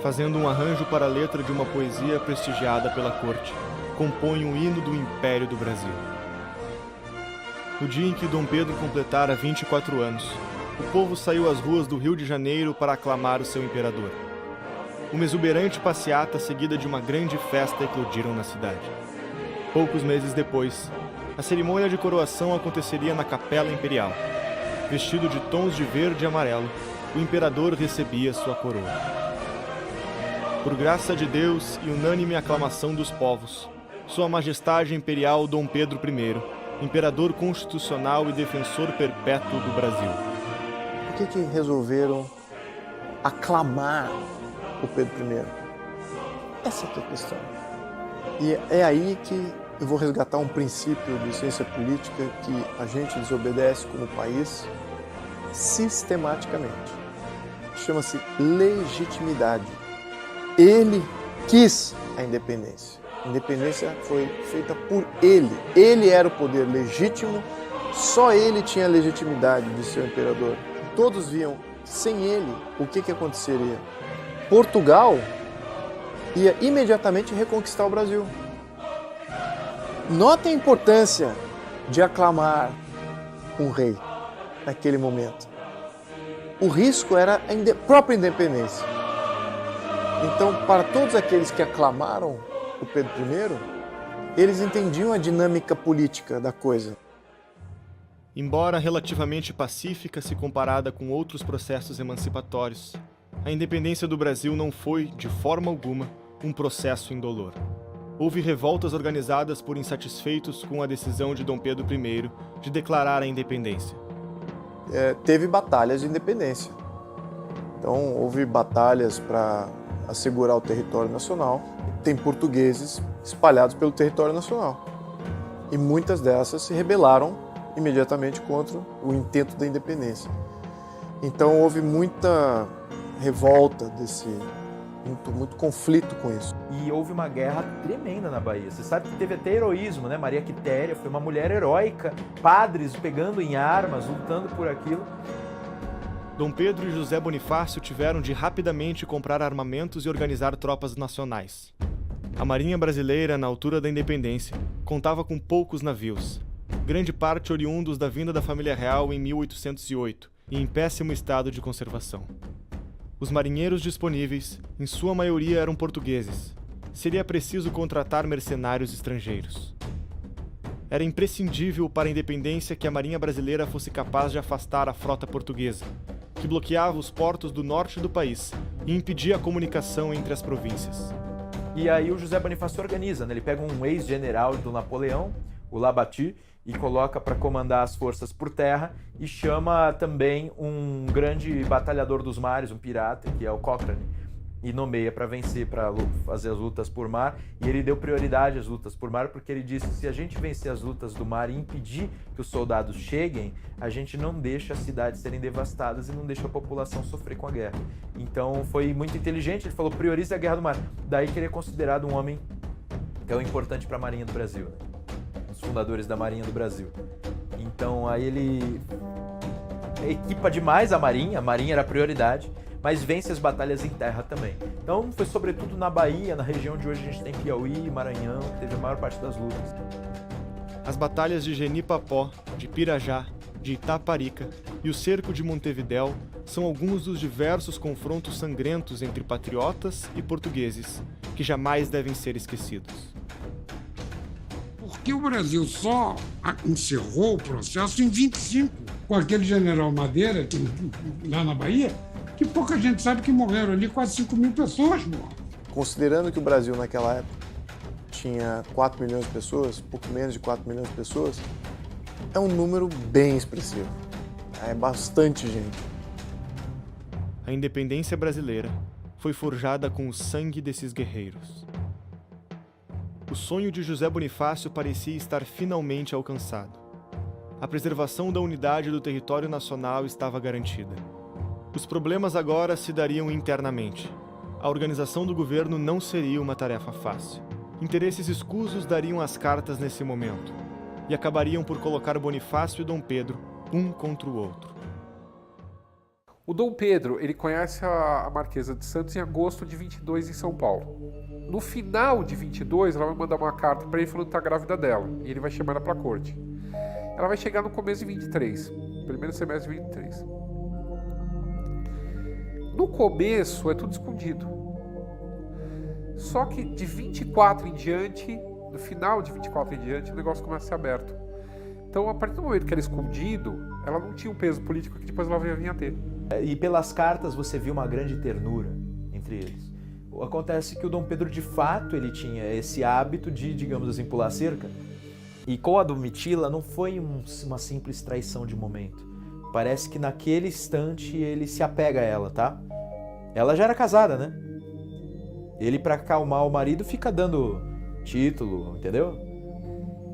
[SPEAKER 1] fazendo um arranjo para a letra de uma poesia prestigiada pela corte, compõe um hino do Império do Brasil. No dia em que Dom Pedro completara 24 anos, o povo saiu às ruas do Rio de Janeiro para aclamar o seu imperador. Uma exuberante passeata seguida de uma grande festa eclodiram na cidade. Poucos meses depois, a cerimônia de coroação aconteceria na Capela Imperial. Vestido de tons de verde e amarelo, o imperador recebia sua coroa. Por graça de Deus e unânime aclamação dos povos, Sua Majestade Imperial Dom Pedro I, imperador constitucional e defensor perpétuo do Brasil.
[SPEAKER 13] Por que resolveram aclamar o Pedro I? Essa que é a questão. E é aí que eu vou resgatar um princípio de ciência política que a gente desobedece como país sistematicamente. Chama-se legitimidade. Ele quis a independência. A independência foi feita por ele. Ele era o poder legítimo, só ele tinha a legitimidade de ser o imperador. Todos viam, sem ele, o que aconteceria? Portugal ia imediatamente reconquistar o Brasil. Notem a importância de aclamar um rei naquele momento. O risco era a própria independência. Então, para todos aqueles que aclamaram o Pedro I, eles entendiam a dinâmica política da coisa.
[SPEAKER 1] Embora relativamente pacífica se comparada com outros processos emancipatórios, a independência do Brasil não foi, de forma alguma, um processo indolor. Houve revoltas organizadas por insatisfeitos com a decisão de Dom Pedro I de declarar a independência.
[SPEAKER 13] Teve batalhas de independência. Então, houve batalhas para assegurar o território nacional. Tem portugueses espalhados pelo território nacional. E muitas dessas se rebelaram imediatamente contra o intento da independência. Então, houve muita revolta muito conflito com isso.
[SPEAKER 5] E houve uma guerra tremenda na Bahia. Você sabe que teve até heroísmo, né? Maria Quitéria foi uma mulher heróica, padres pegando em armas, lutando por aquilo.
[SPEAKER 1] Dom Pedro e José Bonifácio tiveram de rapidamente comprar armamentos e organizar tropas nacionais. A Marinha Brasileira, na altura da independência, contava com poucos navios, grande parte oriundos da vinda da família real em 1808 e em péssimo estado de conservação. Os marinheiros disponíveis, em sua maioria, eram portugueses. Seria preciso contratar mercenários estrangeiros. Era imprescindível para a independência que a Marinha Brasileira fosse capaz de afastar a frota portuguesa, que bloqueava os portos do norte do país e impedia a comunicação entre as províncias.
[SPEAKER 5] E aí o José Bonifácio organiza, né? Ele pega um ex-general do Napoleão, o Labatut, e coloca para comandar as forças por terra e chama também um grande batalhador dos mares, um pirata, que é o Cochrane, e nomeia para vencer, para fazer as lutas por mar. E ele deu prioridade às lutas por mar porque ele disse: se a gente vencer as lutas do mar e impedir que os soldados cheguem, a gente não deixa as cidades serem devastadas e não deixa a população sofrer com a guerra. Então foi muito inteligente, ele falou: priorize a guerra do mar. Daí que ele é considerado um homem tão importante para a Marinha do Brasil, né? Os fundadores da Marinha do Brasil. Então aí ele equipa demais a Marinha era a prioridade, mas vence as batalhas em terra também. Então foi sobretudo na Bahia, na região de hoje a gente tem Piauí, Maranhão, que teve a maior parte das lutas.
[SPEAKER 1] As batalhas de Genipapó, de Pirajá, de Itaparica e o cerco de Montevidéu são alguns dos diversos confrontos sangrentos entre patriotas e portugueses, que jamais devem ser esquecidos.
[SPEAKER 14] Porque o Brasil só encerrou o processo em 25, com aquele general Madeira, lá na Bahia, que pouca gente sabe que morreram ali quase 5.000 pessoas.
[SPEAKER 13] Considerando que o Brasil naquela época tinha 4 milhões de pessoas, pouco menos de 4 milhões de pessoas, é um número bem expressivo. É bastante gente.
[SPEAKER 1] A independência brasileira foi forjada com o sangue desses guerreiros. O sonho de José Bonifácio parecia estar finalmente alcançado. A preservação da unidade do território nacional estava garantida. Os problemas agora se dariam internamente. A organização do governo não seria uma tarefa fácil. Interesses escusos dariam as cartas nesse momento e acabariam por colocar Bonifácio e Dom Pedro um contra o outro.
[SPEAKER 2] O Dom Pedro, ele conhece a Marquesa de Santos em agosto de 22 em São Paulo. No final de 22, ela vai mandar uma carta para ele falando que está grávida dela. E ele vai chamar ela para a corte. Ela vai chegar no começo de 23, primeiro semestre de 23. No começo é tudo escondido. Só que de 24 em diante, no final de 24 em diante, o negócio começa a ser aberto. Então, a partir do momento que era escondido, ela não tinha o peso político que depois ela ia vir a ter.
[SPEAKER 5] E pelas cartas você viu uma grande ternura entre eles. Acontece que o Dom Pedro, de fato, ele tinha esse hábito de, digamos assim, pular cerca. E com a Domitila não foi uma simples traição de momento. Parece que naquele instante ele se apega a ela, tá? Ela já era casada, né? Ele, pra acalmar o marido, fica dando título, entendeu?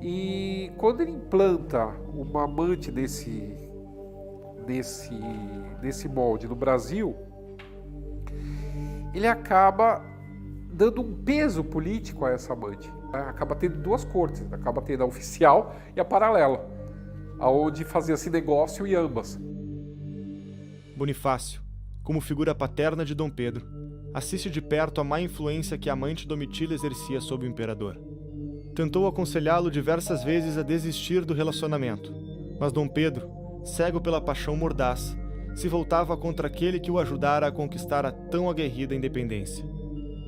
[SPEAKER 2] E quando ele implanta uma amante desse molde no Brasil, ele acaba dando um peso político a essa amante. Acaba tendo duas cortes, acaba tendo a oficial e a paralela, aonde fazia-se negócio em ambas.
[SPEAKER 1] Bonifácio, como figura paterna de Dom Pedro, assiste de perto a má influência que a amante Domitila exercia sobre o imperador. Tentou aconselhá-lo diversas vezes a desistir do relacionamento, mas Dom Pedro, cego pela paixão mordaz, se voltava contra aquele que o ajudara a conquistar a tão aguerrida independência.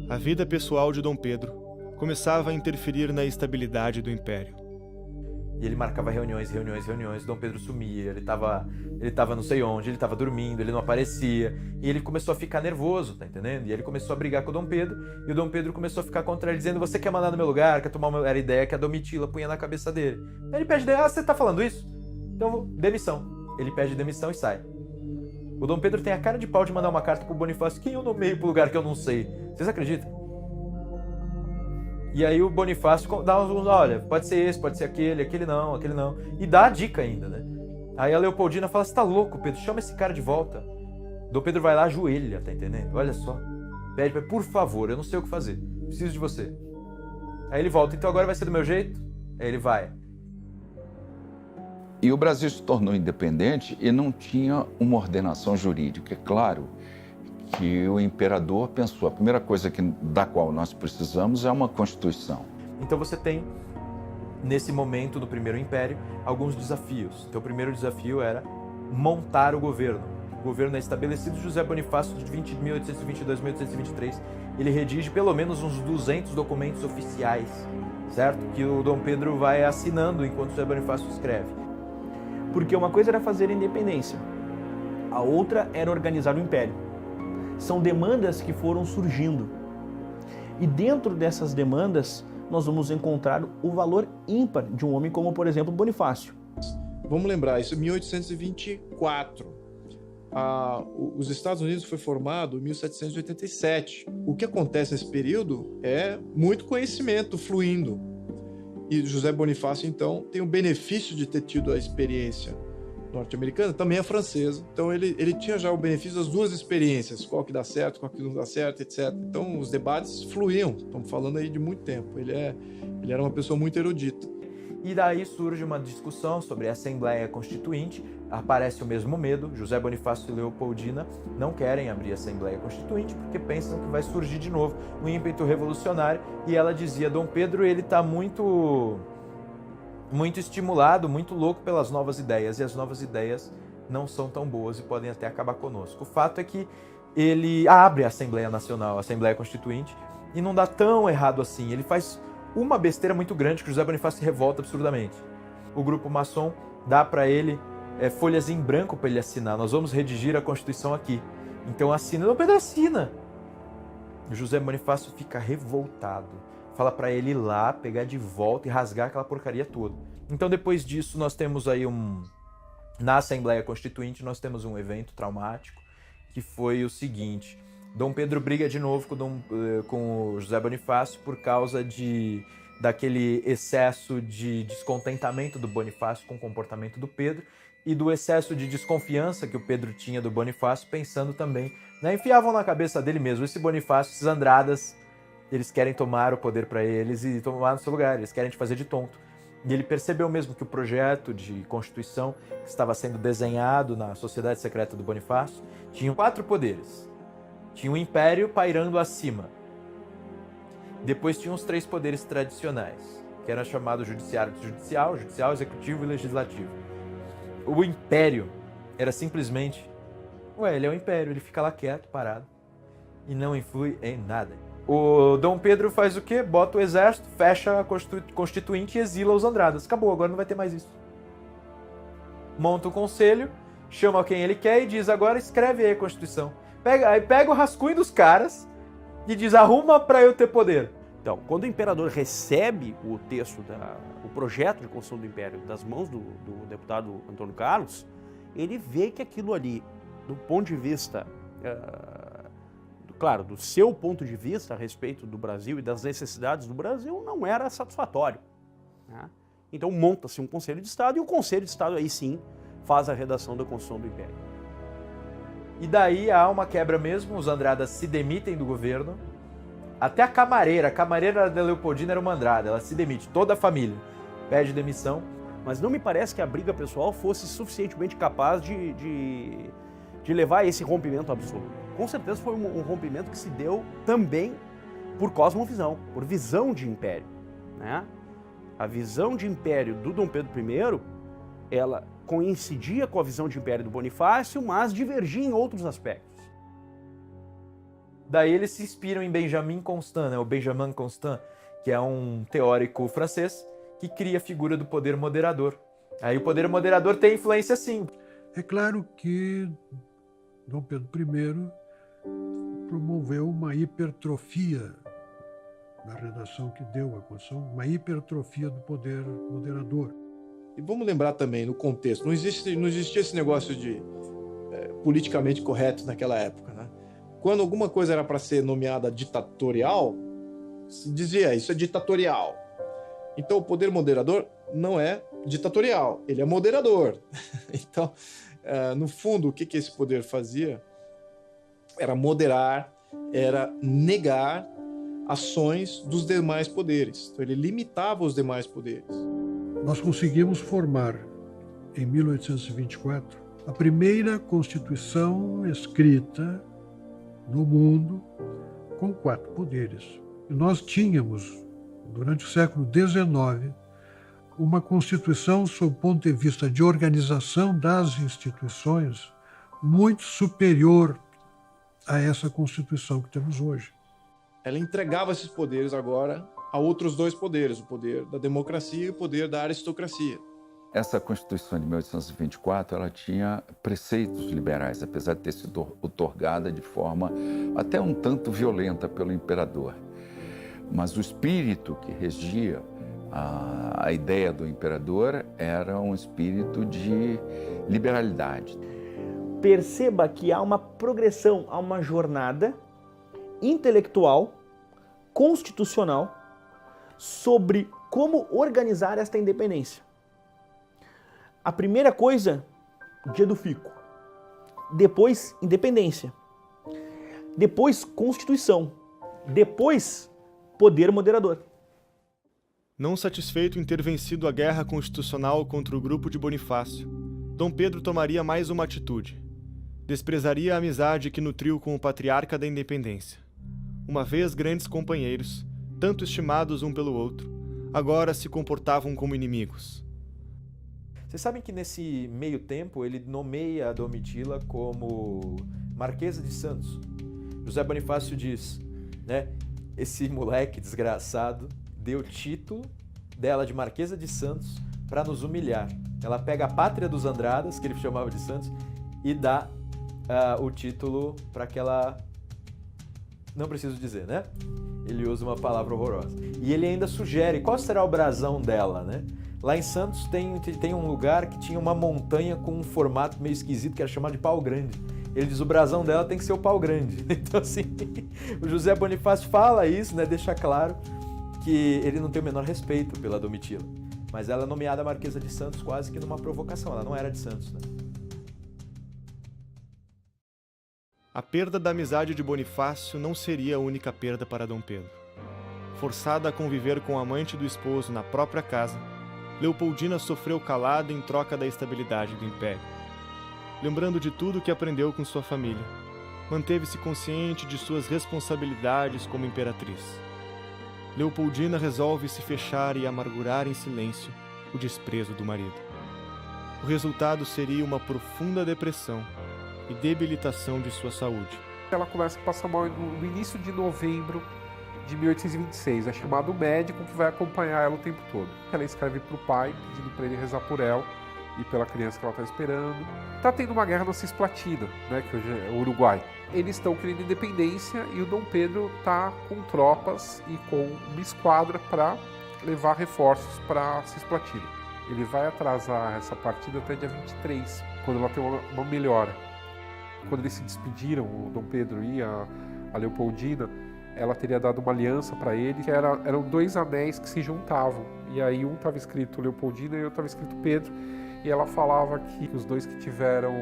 [SPEAKER 1] A vida pessoal de Dom Pedro começava a interferir na estabilidade do império.
[SPEAKER 5] E ele marcava reuniões, Dom Pedro sumia, ele tava não sei onde, ele tava dormindo, ele não aparecia, e ele começou a ficar nervoso, tá entendendo? E ele começou a brigar com o Dom Pedro, e o Dom Pedro começou a ficar contra ele, dizendo: você quer mandar no meu lugar, quer tomar uma... Era a ideia que a Domitila punha na cabeça dele. Aí ele pede: você tá falando isso? Então, demissão. Ele pede demissão e sai. O Dom Pedro tem a cara de pau de mandar uma carta pro Bonifácio: quem eu nomeio pro lugar que eu não sei? Vocês acreditam? E aí o Bonifácio dá uns, olha, pode ser esse, pode ser aquele não. E dá a dica ainda, né? Aí a Leopoldina fala: você tá louco, Pedro, chama esse cara de volta. Dom Pedro vai lá, ajoelha, tá entendendo? Olha só. Pede pra: por favor, eu não sei o que fazer, preciso de você. Aí ele volta: então agora vai ser do meu jeito? Aí ele vai.
[SPEAKER 15] E o Brasil se tornou independente e não tinha uma ordenação jurídica. É claro que o imperador pensou: a primeira coisa da qual nós precisamos é uma Constituição.
[SPEAKER 5] Então você tem, nesse momento do Primeiro Império, alguns desafios. Então o primeiro desafio era montar o governo. O governo é estabelecido. José Bonifácio, de 1822 a 1823, ele redige pelo menos uns 200 documentos oficiais, certo? Que o Dom Pedro vai assinando enquanto José Bonifácio escreve.
[SPEAKER 6] Porque uma coisa era fazer a independência, a outra era organizar o império. São demandas que foram surgindo. E dentro dessas demandas, nós vamos encontrar o valor ímpar de um homem como, por exemplo, Bonifácio.
[SPEAKER 3] Vamos lembrar, isso é 1824. Os Estados Unidos foi formado em 1787. O que acontece nesse período é muito conhecimento fluindo. E José Bonifácio, então, tem o benefício de ter tido a experiência norte-americana, também a francesa. Então ele tinha já o benefício das duas experiências, qual que dá certo, qual que não dá certo, etc. Então os debates fluíam, estamos falando aí de muito tempo. Ele era uma pessoa muito erudita.
[SPEAKER 5] E daí surge uma discussão sobre a Assembleia Constituinte, aparece o mesmo medo. José Bonifácio e Leopoldina não querem abrir a Assembleia Constituinte porque pensam que vai surgir de novo um ímpeto revolucionário, e ela dizia: Dom Pedro, ele está muito estimulado, muito louco pelas novas ideias, e as novas ideias não são tão boas e podem até acabar conosco. O fato é que ele abre a Assembleia Nacional, a Assembleia Constituinte, e não dá tão errado assim. Ele faz uma besteira muito grande que José Bonifácio se revolta absurdamente. O grupo maçom dá para ele folhas em branco para ele assinar: nós vamos redigir a Constituição aqui. Então assina. Dom Pedro assina. José Bonifácio fica revoltado. Fala para ele ir lá, pegar de volta e rasgar aquela porcaria toda. Então depois disso nós temos aí na Assembleia Constituinte nós temos um evento traumático, que foi o seguinte: Dom Pedro briga de novo com o José Bonifácio por causa daquele excesso de descontentamento do Bonifácio com o comportamento do Pedro e do excesso de desconfiança que o Pedro tinha do Bonifácio, pensando também, né, enfiavam na cabeça dele mesmo: esse Bonifácio, esses Andradas, eles querem tomar o poder para eles e tomar no seu lugar, eles querem te fazer de tonto. E ele percebeu mesmo que o projeto de Constituição que estava sendo desenhado na Sociedade Secreta do Bonifácio tinha 4 poderes. Tinha o Império pairando acima. Depois tinha os 3 poderes tradicionais, que eram chamados judicial, executivo e legislativo. O Império era simplesmente... ele é o Império, ele fica lá quieto, parado, e não influi em nada. O Dom Pedro faz o quê? Bota o exército, fecha a Constituinte e exila os Andradas. Acabou, agora não vai ter mais isso. Monta o conselho chama quem ele quer e diz, agora escreve aí a Constituição. Aí pega o rascunho dos caras e diz, arruma para eu ter poder.
[SPEAKER 16] Então, quando o imperador recebe o texto, o projeto de construção do Império das mãos do deputado Antônio Carlos, ele vê que aquilo ali, do ponto de vista, claro, do seu ponto de vista a respeito do Brasil e das necessidades do Brasil, não era satisfatório, né? Então monta-se um Conselho de Estado e o Conselho de Estado aí sim faz a redação da Constituição do Império.
[SPEAKER 5] E daí há uma quebra mesmo, os Andradas se demitem do governo, até a camareira da Leopoldina era uma Andrada, ela se demite, toda a família pede demissão.
[SPEAKER 16] Mas não me parece que a briga pessoal fosse suficientemente capaz de levar a esse rompimento absoluto. Com certeza foi um rompimento que se deu também por cosmovisão, por visão de império, né? A visão de império do Dom Pedro I, ela coincidia com a visão de império do Bonifácio, mas divergia em outros aspectos.
[SPEAKER 5] Daí eles se inspiram em Benjamin Constant, né? O Benjamin Constant, que é um teórico francês, que cria a figura do poder moderador. Aí o poder moderador tem influência sim.
[SPEAKER 17] É claro que Dom Pedro I promoveu uma hipertrofia na redação que deu a Constituição, uma hipertrofia do poder moderador.
[SPEAKER 3] E vamos lembrar também, no contexto, não existia esse negócio de politicamente correto naquela época, né? Quando alguma coisa era para ser nomeada ditatorial, se dizia, isso é ditatorial. Então, o poder moderador não é ditatorial, ele é moderador. Então, no fundo, o que esse poder fazia era moderar, era negar ações dos demais poderes. Então, ele limitava os demais poderes.
[SPEAKER 17] Nós conseguimos formar, em 1824, a primeira Constituição escrita no mundo com 4 poderes. E nós tínhamos, durante o século XIX, uma Constituição, sob o ponto de vista de organização das instituições, muito superior a essa Constituição que temos hoje.
[SPEAKER 3] Ela entregava esses poderes agora a outros 2 poderes, o poder da democracia e o poder da aristocracia.
[SPEAKER 15] Essa Constituição de 1824, ela tinha preceitos liberais, apesar de ter sido outorgada de forma até um tanto violenta pelo imperador. Mas o espírito que regia a ideia do imperador era um espírito de liberalidade.
[SPEAKER 6] Perceba que há uma progressão, há uma jornada intelectual, constitucional, sobre como organizar esta independência. A primeira coisa, dia do fico. Depois, independência. Depois, Constituição. Depois, poder moderador.
[SPEAKER 1] Não satisfeito em ter vencido a guerra constitucional contra o grupo de Bonifácio, Dom Pedro tomaria mais uma atitude. Desprezaria a amizade que nutriu com o patriarca da independência. Uma vez grandes companheiros, tanto estimados um pelo outro, agora se comportavam como inimigos.
[SPEAKER 5] Vocês sabem que nesse meio tempo ele nomeia a Domitila como Marquesa de Santos. José Bonifácio diz, né, esse moleque desgraçado deu título dela de Marquesa de Santos para nos humilhar. Ela pega a pátria dos Andradas, que ele chamava de Santos, e dá o título para aquela... Não preciso dizer, né? Ele usa uma palavra horrorosa. E ele ainda sugere qual será o brasão dela, né? Lá em Santos tem um lugar que tinha uma montanha com um formato meio esquisito que era chamado de pau grande. Ele diz, o brasão dela tem que ser o pau grande. Então, assim, o José Bonifácio fala isso, né? Deixa claro que ele não tem o menor respeito pela Domitila. Mas ela é nomeada Marquesa de Santos quase que numa provocação. Ela não era de Santos, né?
[SPEAKER 1] A perda da amizade de Bonifácio não seria a única perda para Dom Pedro. Forçada a conviver com o amante do esposo na própria casa, Leopoldina sofreu calada em troca da estabilidade do império. Lembrando de tudo que aprendeu com sua família, manteve-se consciente de suas responsabilidades como imperatriz. Leopoldina resolve se fechar e amargurar em silêncio o desprezo do marido. O resultado seria uma profunda depressão e debilitação de sua saúde.
[SPEAKER 2] Ela começa a passar mal no início de novembro de 1826. É chamado o médico que vai acompanhar ela o tempo todo. Ela escreve para o pai, pedindo para ele rezar por ela, e pela criança que ela está esperando. Está tendo uma guerra na Cisplatina, né, que hoje é o Uruguai. Eles estão querendo independência e o Dom Pedro está com tropas e com uma esquadra para levar reforços para a Cisplatina. Ele vai atrasar essa partida até dia 23, quando ela tem uma melhora. Quando eles se despediram, o Dom Pedro e a Leopoldina, ela teria dado uma aliança para ele, que eram 2 anéis que se juntavam. E aí um estava escrito Leopoldina e outro estava escrito Pedro. E ela falava que os 2 que tiveram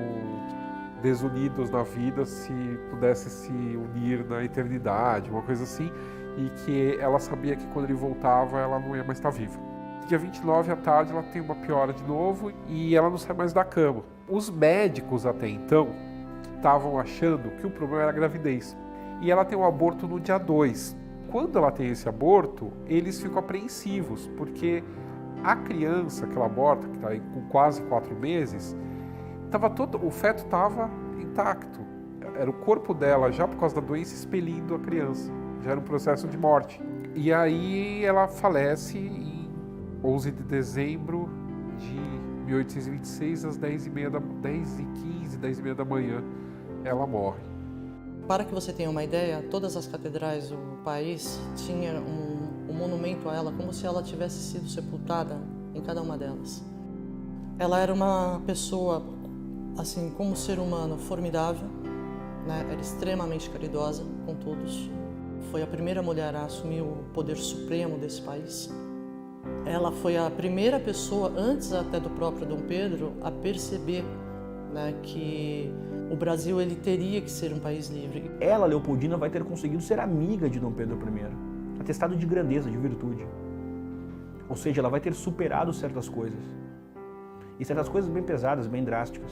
[SPEAKER 2] desunidos na vida se pudessem se unir na eternidade, uma coisa assim. E que ela sabia que quando ele voltava, ela não ia mais estar viva. Dia 29 à tarde, ela tem uma piora de novo e ela não sai mais da cama. Os médicos até então estavam achando que o problema era a gravidez. E ela tem um aborto no dia 2. Quando ela tem esse aborto, eles ficam apreensivos, porque a criança que ela aborta, que está com quase 4 meses, o feto estava intacto. Era o corpo dela, já por causa da doença, expelindo a criança. Já era um processo de morte. E aí ela falece em 11 de dezembro de 1826, às 10h15, 10h30 da manhã, ela morre.
[SPEAKER 18] Para que você tenha uma ideia, todas as catedrais do país tinham um monumento a ela, como se ela tivesse sido sepultada em cada uma delas. Ela era uma pessoa, assim, como ser humano, formidável, né? Era extremamente caridosa com todos. Foi a primeira mulher a assumir o poder supremo desse país. Ela foi a primeira pessoa, antes até do próprio Dom Pedro, a perceber, né, que o Brasil ele teria que ser um país livre.
[SPEAKER 6] Ela, Leopoldina, vai ter conseguido ser amiga de Dom Pedro I, atestado de grandeza, de virtude. Ou seja, ela vai ter superado certas coisas. E certas coisas bem pesadas, bem drásticas.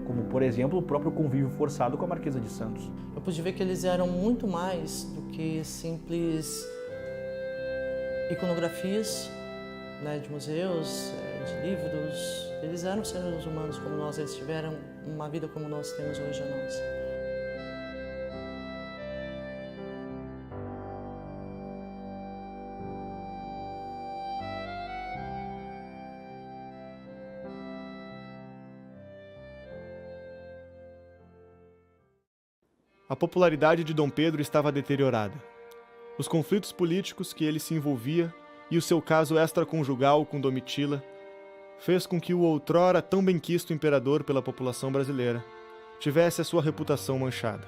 [SPEAKER 6] Como, por exemplo, o próprio convívio forçado com a Marquesa de Santos.
[SPEAKER 18] Eu pude ver que eles eram muito mais do que simples iconografias, né, de museus, de livros. Eles eram seres humanos como nós, eles tiveram uma vida como nós temos hoje a nós.
[SPEAKER 1] A popularidade de Dom Pedro estava deteriorada. Os conflitos políticos que ele se envolvia e o seu caso extraconjugal com Domitila fez com que o outrora tão benquisto imperador pela população brasileira tivesse a sua reputação manchada.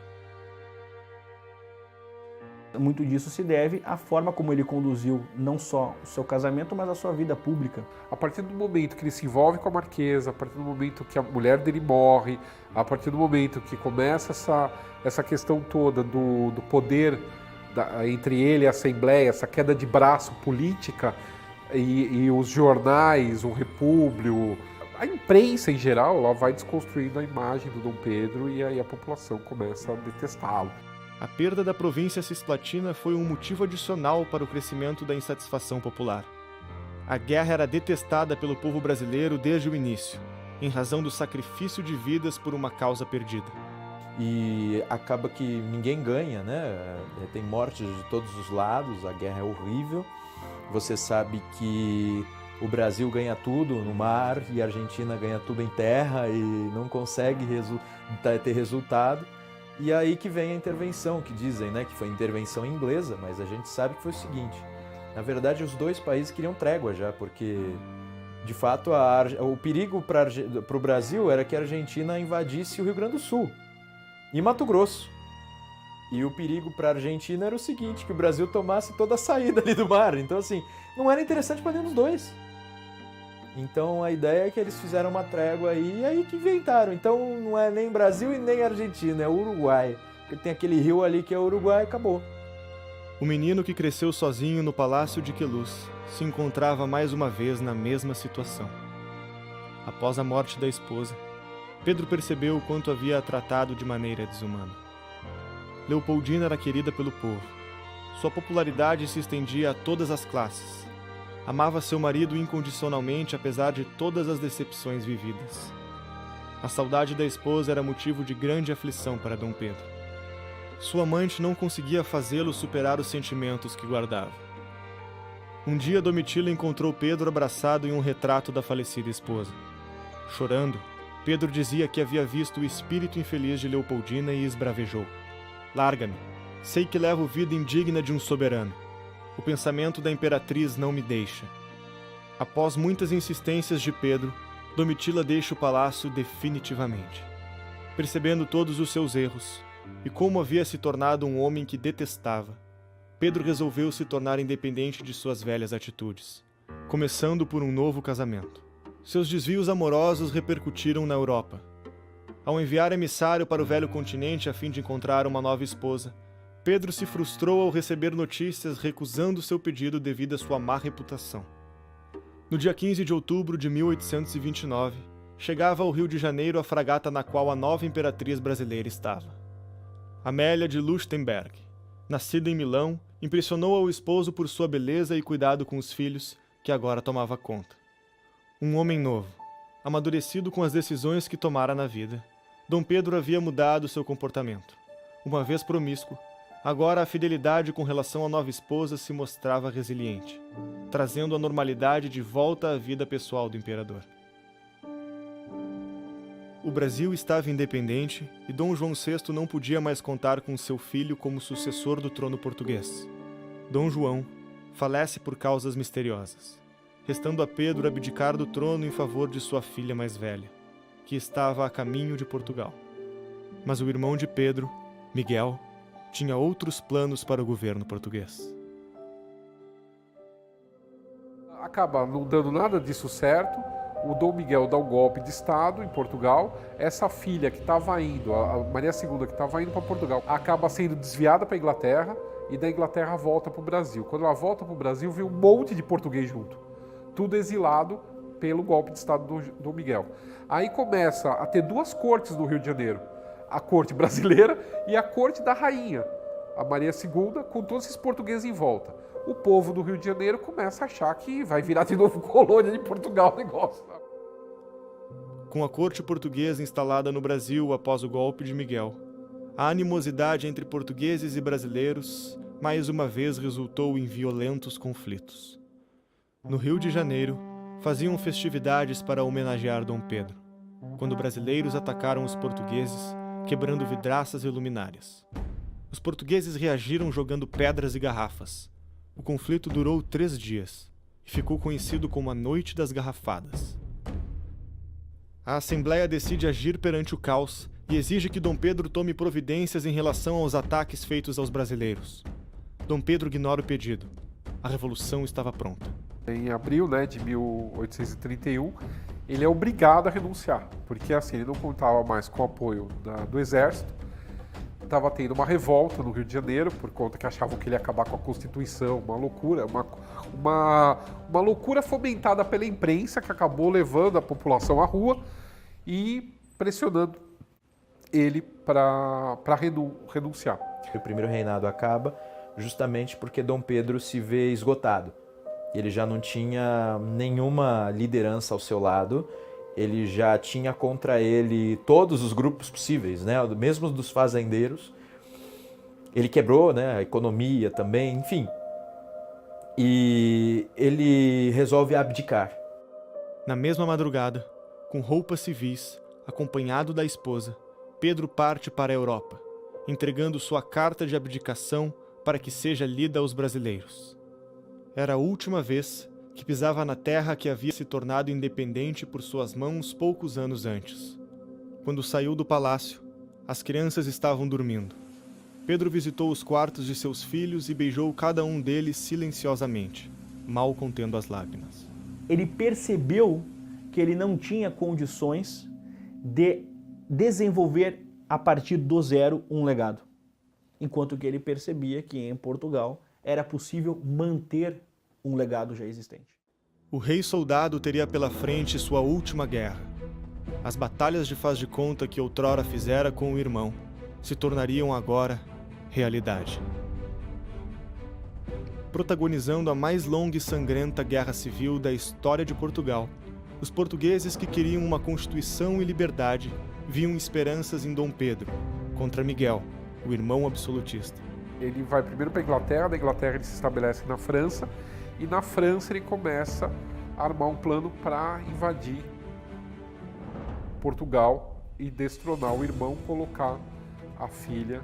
[SPEAKER 6] Muito disso se deve à forma como ele conduziu não só o seu casamento, mas a sua vida pública.
[SPEAKER 2] A partir do momento que ele se envolve com a Marquesa, a partir do momento que a mulher dele morre, a partir do momento que começa essa questão toda do poder entre ele e a Assembleia, essa queda de braço política, e os jornais, o Repúblio, a imprensa em geral, ela vai desconstruindo a imagem do Dom Pedro e aí a população começa a detestá-lo.
[SPEAKER 1] A perda da província cisplatina foi um motivo adicional para o crescimento da insatisfação popular. A guerra era detestada pelo povo brasileiro desde o início, em razão do sacrifício de vidas por uma causa perdida.
[SPEAKER 19] E acaba que ninguém ganha, né? Tem mortes de todos os lados, a guerra é horrível. Você sabe que o Brasil ganha tudo no mar e a Argentina ganha tudo em terra e não consegue ter resultado. E aí que vem a intervenção, que dizem, né, que foi intervenção inglesa, mas a gente sabe que foi o seguinte: na verdade, os dois países queriam trégua já, porque, de fato, o perigo para o Brasil era que a Argentina invadisse o Rio Grande do Sul e Mato Grosso. E o perigo para a Argentina era o seguinte, que o Brasil tomasse toda a saída ali do mar. Então, assim, não era interessante para nenhum dos dois. Então, a ideia é que eles fizeram uma trégua aí, e aí que inventaram. Então, não é nem Brasil e nem Argentina, é Uruguai. Porque tem aquele rio ali que é Uruguai e acabou.
[SPEAKER 1] O menino que cresceu sozinho no Palácio de Queluz se encontrava mais uma vez na mesma situação. Após a morte da esposa, Pedro percebeu o quanto havia a tratado de maneira desumana. Leopoldina era querida pelo povo. Sua popularidade se estendia a todas as classes. Amava seu marido incondicionalmente, apesar de todas as decepções vividas. A saudade da esposa era motivo de grande aflição para Dom Pedro. Sua amante não conseguia fazê-lo superar os sentimentos que guardava. Um dia, Domitila encontrou Pedro abraçado em um retrato da falecida esposa. Chorando, Pedro dizia que havia visto o espírito infeliz de Leopoldina e esbravejou: "Larga-me, sei que levo vida indigna de um soberano. O pensamento da imperatriz não me deixa." Após muitas insistências de Pedro, Domitila deixa o palácio definitivamente. Percebendo todos os seus erros e como havia se tornado um homem que detestava, Pedro resolveu se tornar independente de suas velhas atitudes, começando por um novo casamento. Seus desvios amorosos repercutiram na Europa. Ao enviar emissário para o velho continente a fim de encontrar uma nova esposa, Pedro se frustrou ao receber notícias recusando seu pedido devido à sua má reputação. No dia 15 de outubro de 1829, chegava ao Rio de Janeiro a fragata na qual a nova imperatriz brasileira estava. Amélia de Leuchtenberg, nascida em Milão, impressionou ao esposo por sua beleza e cuidado com os filhos, que agora tomava conta. Um homem novo, amadurecido com as decisões que tomara na vida, Dom Pedro havia mudado seu comportamento. Uma vez promíscuo, agora a fidelidade com relação à nova esposa se mostrava resiliente, trazendo a normalidade de volta à vida pessoal do imperador. O Brasil estava independente e Dom João VI não podia mais contar com seu filho como sucessor do trono português. Dom João falece por causas misteriosas, restando a Pedro abdicar do trono em favor de sua filha mais velha, que estava a caminho de Portugal. Mas o irmão de Pedro, Miguel, tinha outros planos para o governo português.
[SPEAKER 2] Acaba não dando nada disso certo, o Dom Miguel dá um golpe de Estado em Portugal, essa filha que estava indo, a Maria II que estava indo para Portugal, acaba sendo desviada para a Inglaterra e da Inglaterra volta para o Brasil. Quando ela volta para o Brasil, vem um monte de português junto, tudo exilado pelo golpe de Estado do Dom Miguel. Aí começa a ter duas cortes no Rio de Janeiro, a corte brasileira e a corte da rainha, a Maria II, com todos esses portugueses em volta. O povo do Rio de Janeiro começa a achar que vai virar de novo colônia de Portugal o negócio.
[SPEAKER 1] Com a corte portuguesa instalada no Brasil após o golpe de Miguel, a animosidade entre portugueses e brasileiros mais uma vez resultou em violentos conflitos. No Rio de Janeiro, faziam festividades para homenagear Dom Pedro, quando brasileiros atacaram os portugueses, quebrando vidraças e luminárias. Os portugueses reagiram jogando pedras e garrafas. O conflito durou 3 dias e ficou conhecido como a Noite das Garrafadas. A Assembleia decide agir perante o caos e exige que Dom Pedro tome providências em relação aos ataques feitos aos brasileiros. Dom Pedro ignora o pedido. A revolução estava pronta.
[SPEAKER 2] Em abril, de 1831, ele é obrigado a renunciar, porque assim, ele não contava mais com o apoio do exército, estava tendo uma revolta no Rio de Janeiro, por conta que achavam que ele ia acabar com a Constituição, uma loucura, uma loucura fomentada pela imprensa, que acabou levando a população à rua e pressionando ele para renunciar.
[SPEAKER 19] O primeiro reinado acaba justamente porque Dom Pedro se vê esgotado. Ele já não tinha nenhuma liderança ao seu lado, ele já tinha contra ele todos os grupos possíveis, mesmo dos fazendeiros. Ele quebrou, a economia também, enfim. E ele resolve abdicar.
[SPEAKER 1] Na mesma madrugada, com roupas civis, acompanhado da esposa, Pedro parte para a Europa, entregando sua carta de abdicação para que seja lida aos brasileiros. Era a última vez que pisava na terra que havia se tornado independente por suas mãos poucos anos antes. Quando saiu do palácio, as crianças estavam dormindo. Pedro visitou os quartos de seus filhos e beijou cada um deles silenciosamente, mal contendo as lágrimas.
[SPEAKER 6] Ele percebeu que ele não tinha condições de desenvolver a partir do zero um legado, enquanto que ele percebia que em Portugal era possível manter um legado já existente.
[SPEAKER 1] O rei soldado teria pela frente sua última guerra. As batalhas de faz de conta que outrora fizera com o irmão se tornariam agora realidade. Protagonizando a mais longa e sangrenta guerra civil da história de Portugal, os portugueses que queriam uma constituição e liberdade viam esperanças em Dom Pedro, contra Miguel, o irmão absolutista.
[SPEAKER 2] Ele vai primeiro para a Inglaterra, da Inglaterra ele se estabelece na França, e na França ele começa a armar um plano para invadir Portugal e destronar o irmão, colocar a filha,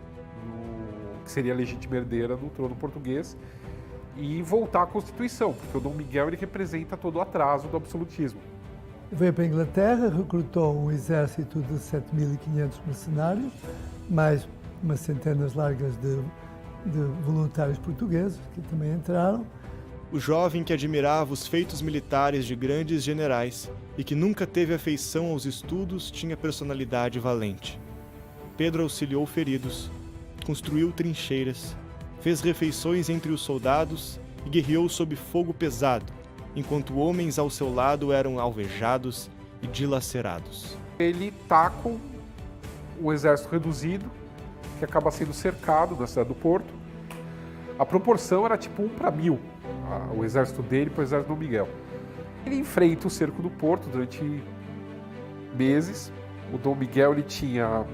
[SPEAKER 2] que seria a legítima herdeira, no trono português e voltar à Constituição, porque o Dom Miguel ele representa todo o atraso do absolutismo.
[SPEAKER 20] Veio para a Inglaterra, recrutou um exército de 7.500 mercenários, mais umas centenas largas de voluntários portugueses que também entraram.
[SPEAKER 1] O jovem que admirava os feitos militares de grandes generais e que nunca teve afeição aos estudos tinha personalidade valente. Pedro auxiliou feridos, construiu trincheiras, fez refeições entre os soldados e guerreou sob fogo pesado, enquanto homens ao seu lado eram alvejados e dilacerados.
[SPEAKER 2] Ele está com um exército reduzido, que acaba sendo cercado na cidade do Porto. A proporção era tipo 1:1000, o exército dele para o exército do Dom Miguel. Ele enfrenta o cerco do Porto durante meses. O Dom Miguel ele tinha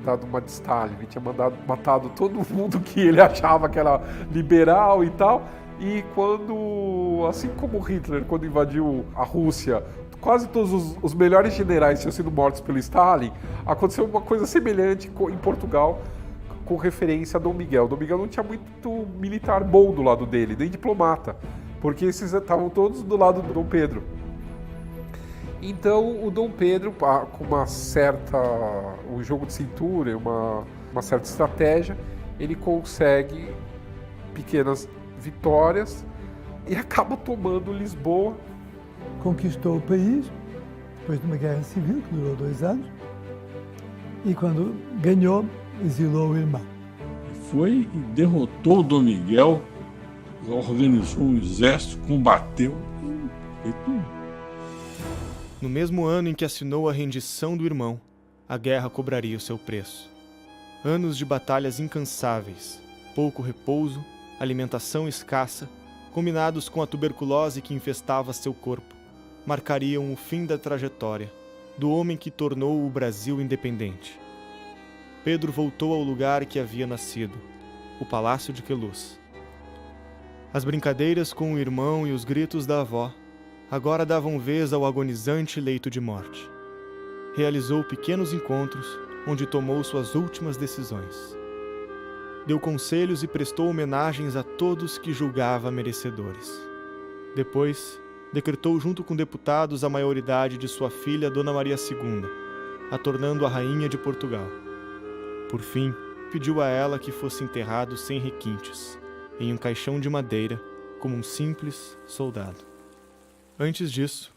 [SPEAKER 2] dado uma de Stalin, ele tinha matado todo mundo que ele achava que era liberal e tal. E quando, assim como Hitler, quando invadiu a Rússia, quase todos os melhores generais tinham sido mortos pelo Stalin, aconteceu uma coisa semelhante em Portugal, com referência a Dom Miguel. Dom Miguel não tinha muito militar bom do lado dele, nem diplomata, porque esses estavam todos do lado do Dom Pedro. Então o Dom Pedro, com um jogo de cintura, uma certa estratégia, ele consegue pequenas vitórias e acaba tomando Lisboa.
[SPEAKER 20] Conquistou o país, depois de uma guerra civil que durou 2 anos, e quando ganhou, exilou o irmão.
[SPEAKER 21] Foi e derrotou o Dom Miguel, organizou um exército, combateu e fez tudo.
[SPEAKER 1] No mesmo ano em que assinou a rendição do irmão, a guerra cobraria o seu preço. Anos de batalhas incansáveis, pouco repouso, alimentação escassa, combinados com a tuberculose que infestava seu corpo, marcariam o fim da trajetória do homem que tornou o Brasil independente. Pedro voltou ao lugar que havia nascido, o Palácio de Queluz. As brincadeiras com o irmão e os gritos da avó agora davam vez ao agonizante leito de morte. Realizou pequenos encontros onde tomou suas últimas decisões. Deu conselhos e prestou homenagens a todos que julgava merecedores. Depois, decretou junto com deputados a maioridade de sua filha Dona Maria II, a tornando a rainha de Portugal. Por fim, pediu a ela que fosse enterrado sem requintes, em um caixão de madeira, como um simples soldado. Antes disso,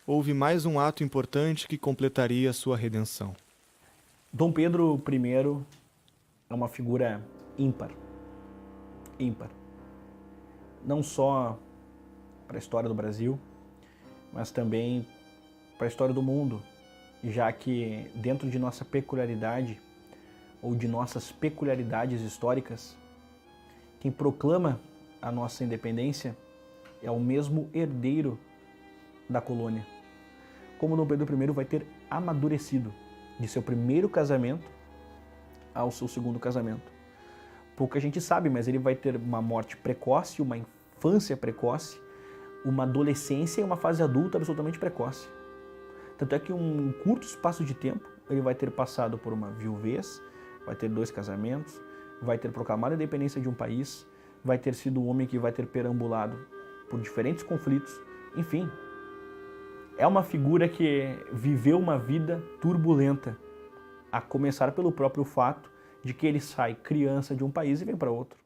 [SPEAKER 1] houve mais um ato importante que completaria sua redenção.
[SPEAKER 6] Dom Pedro I é uma figura ímpar. Ímpar. Não só para a história do Brasil, mas também para a história do mundo, já que dentro de nossa peculiaridade, ou de nossas peculiaridades históricas, quem proclama a nossa independência é o mesmo herdeiro da colônia. Como Dom Pedro I vai ter amadurecido de seu primeiro casamento ao seu segundo casamento. Pouca gente sabe, mas ele vai ter uma morte precoce, uma infância precoce, uma adolescência e uma fase adulta absolutamente precoce. Tanto é que em um curto espaço de tempo, ele vai ter passado por uma viuvez, vai ter 2 casamentos, vai ter proclamado a independência de um país, vai ter sido um homem que vai ter perambulado por diferentes conflitos, enfim. É uma figura que viveu uma vida turbulenta, a começar pelo próprio fato de que ele sai criança de um país e vem para outro.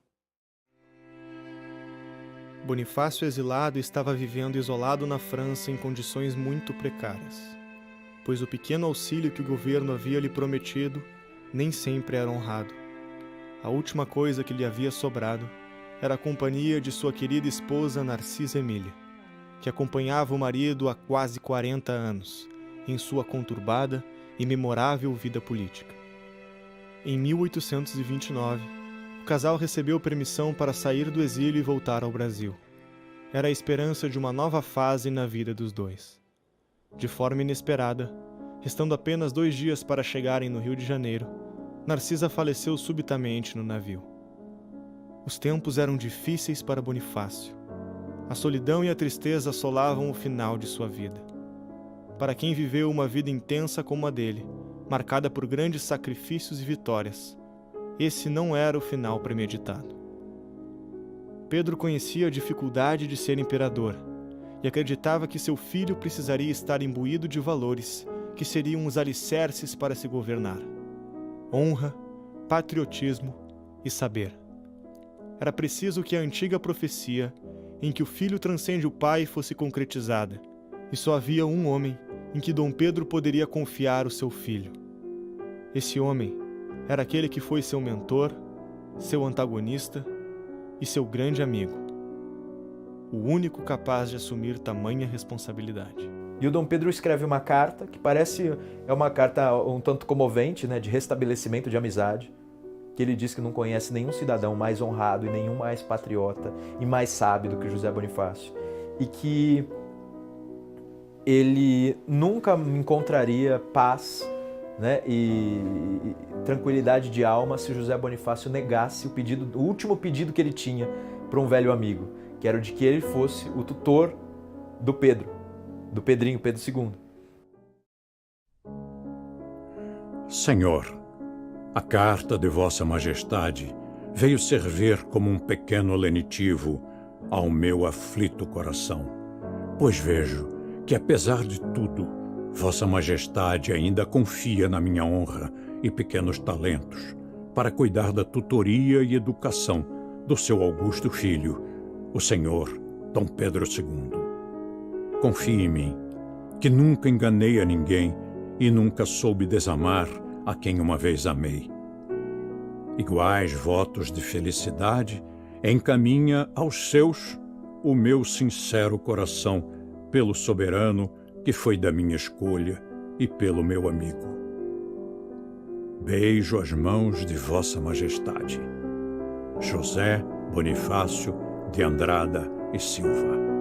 [SPEAKER 1] Bonifácio exilado estava vivendo isolado na França em condições muito precárias, pois o pequeno auxílio que o governo havia lhe prometido nem sempre era honrado. A última coisa que lhe havia sobrado era a companhia de sua querida esposa Narcisa Emília, que acompanhava o marido há quase 40 anos, em sua conturbada e memorável vida política. Em 1829, o casal recebeu permissão para sair do exílio e voltar ao Brasil. Era a esperança de uma nova fase na vida dos dois. De forma inesperada, restando apenas 2 dias para chegarem no Rio de Janeiro, Narcisa faleceu subitamente no navio. Os tempos eram difíceis para Bonifácio. A solidão e a tristeza assolavam o final de sua vida. para quem viveu uma vida intensa como a dele, marcada por grandes sacrifícios e vitórias. Esse não era o final premeditado. Pedro conhecia a dificuldade de ser imperador e acreditava que seu filho precisaria estar imbuído de valores que seriam os alicerces para se governar: honra, patriotismo e saber. Era preciso que a antiga profecia, em que o filho transcende o pai, fosse concretizada, e só havia um homem em que Dom Pedro poderia confiar o seu filho. Esse homem era aquele que foi seu mentor, seu antagonista e seu grande amigo, o único capaz de assumir tamanha responsabilidade.
[SPEAKER 5] E o Dom Pedro escreve uma carta que parece uma carta um tanto comovente, né, de restabelecimento de amizade, que ele diz que não conhece nenhum cidadão mais honrado e nenhum mais patriota e mais sábio do que José Bonifácio, e que ele nunca encontraria paz, né, e tranquilidade de alma se José Bonifácio negasse o último pedido que ele tinha para um velho amigo, que era o de que ele fosse o tutor do Pedro, do Pedrinho, Pedro II.
[SPEAKER 10] Senhor, a carta de Vossa Majestade veio servir como um pequeno lenitivo ao meu aflito coração, pois vejo que, apesar de tudo, Vossa Majestade ainda confia na minha honra e pequenos talentos para cuidar da tutoria e educação do seu augusto filho, o Senhor Dom Pedro II. Confie em mim, que nunca enganei a ninguém e nunca soube desamar a quem uma vez amei. Iguais votos de felicidade encaminha aos seus o meu sincero coração pelo soberano que foi da minha escolha e pelo meu amigo. Beijo as mãos de Vossa Majestade. José Bonifácio de Andrada e Silva.